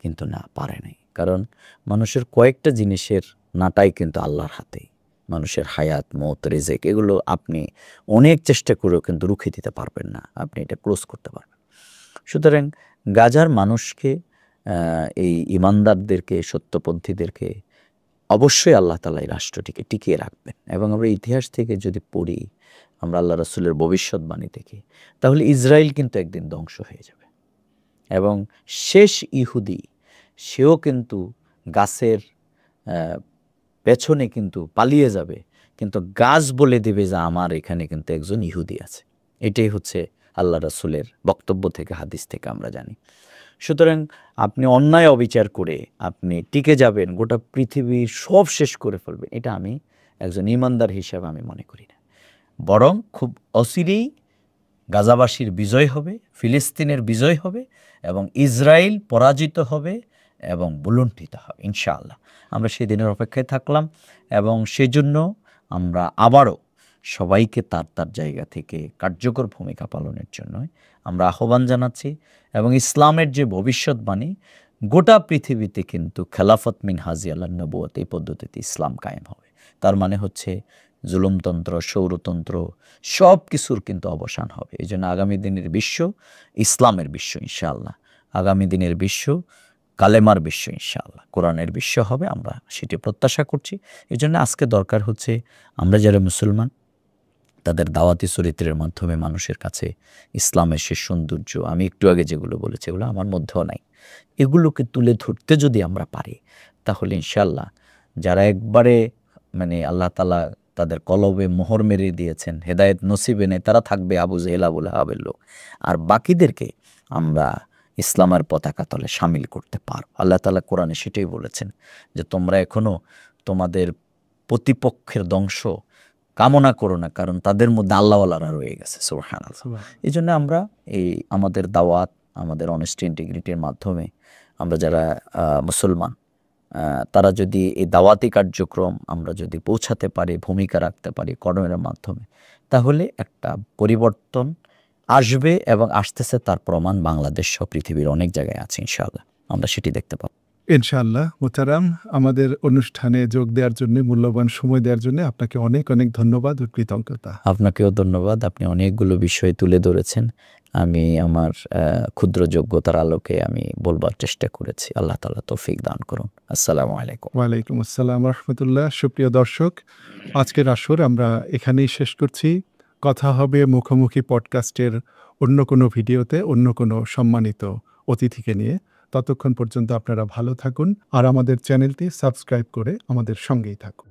কিন্তু না, পারে নাই। কারণ মানুষের কয়েকটা জিনিসের নাটাই কিন্তু আল্লাহর হাতেই। মানুষের হায়াত, মত, রিজিক, এগুলো আপনি অনেক চেষ্টা করেও কিন্তু রুখে দিতে পারবেন না, আপনি এটা ক্লোজ করতে পারবেন। সুতরাং গাজার মানুষকে, এই ইমানদারদেরকে, সত্যপন্থীদেরকে অবশ্যই আল্লাহ তাআলা এই রাষ্ট্রটিকে টিকিয়ে রাখবেন। এবং আমরা ইতিহাস থেকে যদি পড়ি, আমরা আল্লাহ রাসূলের ভবিষ্যৎবাণী থেকে, তাহলে ইসরায়েল কিন্তু একদিন ধ্বংস হয়ে যাবে এবং শেষ ইহুদি সেও কিন্তু গাছের পেছনে কিন্তু পালিয়ে যাবে, কিন্তু গাছ বলে দেবে যে আমার এখানে কিন্তু একজন ইহুদি আছে। এটাই হচ্ছে আল্লাহ রাসূলের বক্তব্য থেকে, হাদিস থেকে আমরা জানি। সুতরাং আপনি অন্যায় অবিচার করে আপনি টিকে যাবেন, গোটা পৃথিবীর সব শেষ করে ফেলবেন, এটা আমি একজন ইমানদার হিসাবে আমি মনে করি না। বরং খুব অচিরেই গাজাবাসীর বিজয় হবে, ফিলিস্তিনের বিজয় হবে এবং ইসরায়েল পরাজিত হবে এবং বুলুণ্ঠিত হবে ইনশাআল্লাহ। আমরা সেই দিনের অপেক্ষায় থাকলাম এবং সেজন্য আমরা আবারও সবাইকে তার তার জায়গা থেকে কার্যকর ভূমিকা পালনের জন্য আমরা আহ্বান জানাচ্ছি। এবং ইসলামের যে ভবিষ্যৎবাণী, গোটা পৃথিবীতে কিন্তু খেলাফত মিন হাজি আল্লাহ নবুয়ত, এই পদ্ধতিতে ইসলাম কায়েম হবে। তার মানে হচ্ছে জুলুমতন্ত্র, সৌরতন্ত্র সব কিছুর কিন্তু অবসান হবে। এই জন্য আগামী দিনের বিশ্ব ইসলামের বিশ্ব ইনশাআল্লাহ, আগামী দিনের বিশ্ব কালেমার বিশ্ব ইনশাআল্লাহ, কোরআনের বিশ্ব হবে, আমরা সেটি প্রত্যাশা করছি। এই জন্য আজকে দরকার হচ্ছে আমরা যারা মুসলমান, তাদের দাওয়াতি চরিত্রের মাধ্যমে মানুষের কাছে ইসলামের সে সৌন্দর্য, আমি একটু আগে যেগুলো বলেছি এগুলো আমার মধ্যেও নাই, এগুলোকে তুলে ধরতে যদি আমরা পারি, তাহলে ইনশাআল্লাহ যারা একবারে আল্লাহ তাআলা তাদের কলবে মোহর মেরে দিয়েছেন, হেদায়েত নসিবে নেই, তারা থাকবে আবু জেহেল আবু লাহাবের লোক, আর বাকিদেরকে আমরা ইসলামের পতাকা তলে শামিল করতে পারব। আল্লাহ তাআলা কোরআনে সেটাই বলেছেন যে তোমরা এখনো তোমাদের প্রতিপক্ষের ধ্বংস কামনা করো না, কারণ তাদের মধ্যে আল্লাহওয়ালারা রয়ে গেছে। সুবহানাল্লাহ। এই জন্য আমরা আমাদের দাওয়াত, আমাদের অনেস্টি ইন্টিগ্রিটির মাধ্যমে আমরা যারা মুসলমান, তারা যদি এই দাওয়াতি কার্যক্রম আমরা যদি পৌঁছাতে পারি, ভূমিকা রাখতে পারি কর্মের মাধ্যমে, তাহলে একটা পরিবর্তন আসবে এবং আসতেছে। তার প্রমাণ বাংলাদেশ সহ পৃথিবীর অনেক জায়গায় আছে ইনশাআল্লাহ, আমরা সেটি দেখতে পাবো ইনশাআল্লাহ। মোহতারাম, আমাদের অনুষ্ঠানে যোগ দেওয়ার জন্য, মূল্যবান সময় দেওয়ার জন্য আপনাকে অনেক অনেক ধন্যবাদ ও কৃতজ্ঞতা। আপনাকেও ধন্যবাদ, আপনি অনেকগুলো বিষয় তুলে ধরেছেন। আমি আমার ক্ষুদ্র যোগ্যতার আলোকে আমি বলবার চেষ্টা করেছি। আল্লাহ তাআলা তৌফিক দান করুন। আসসালামু আলাইকুম। ওয়ালাইকুম আসসালাম রাহমাতুল্লাহ। সুপ্রিয় দর্শক, আজকের আসর আমরা এখানেই শেষ করছি। কথা হবে মুখোমুখি পডকাস্টের অন্য কোনো ভিডিওতে, অন্য কোনো সম্মানিত অতিথিকে নিয়ে। ততক্ষণ পর্যন্ত আপনারা ভালো থাকুন আর আমাদের চ্যানেলটি সাবস্ক্রাইব করে আমাদের সঙ্গেই থাকুন।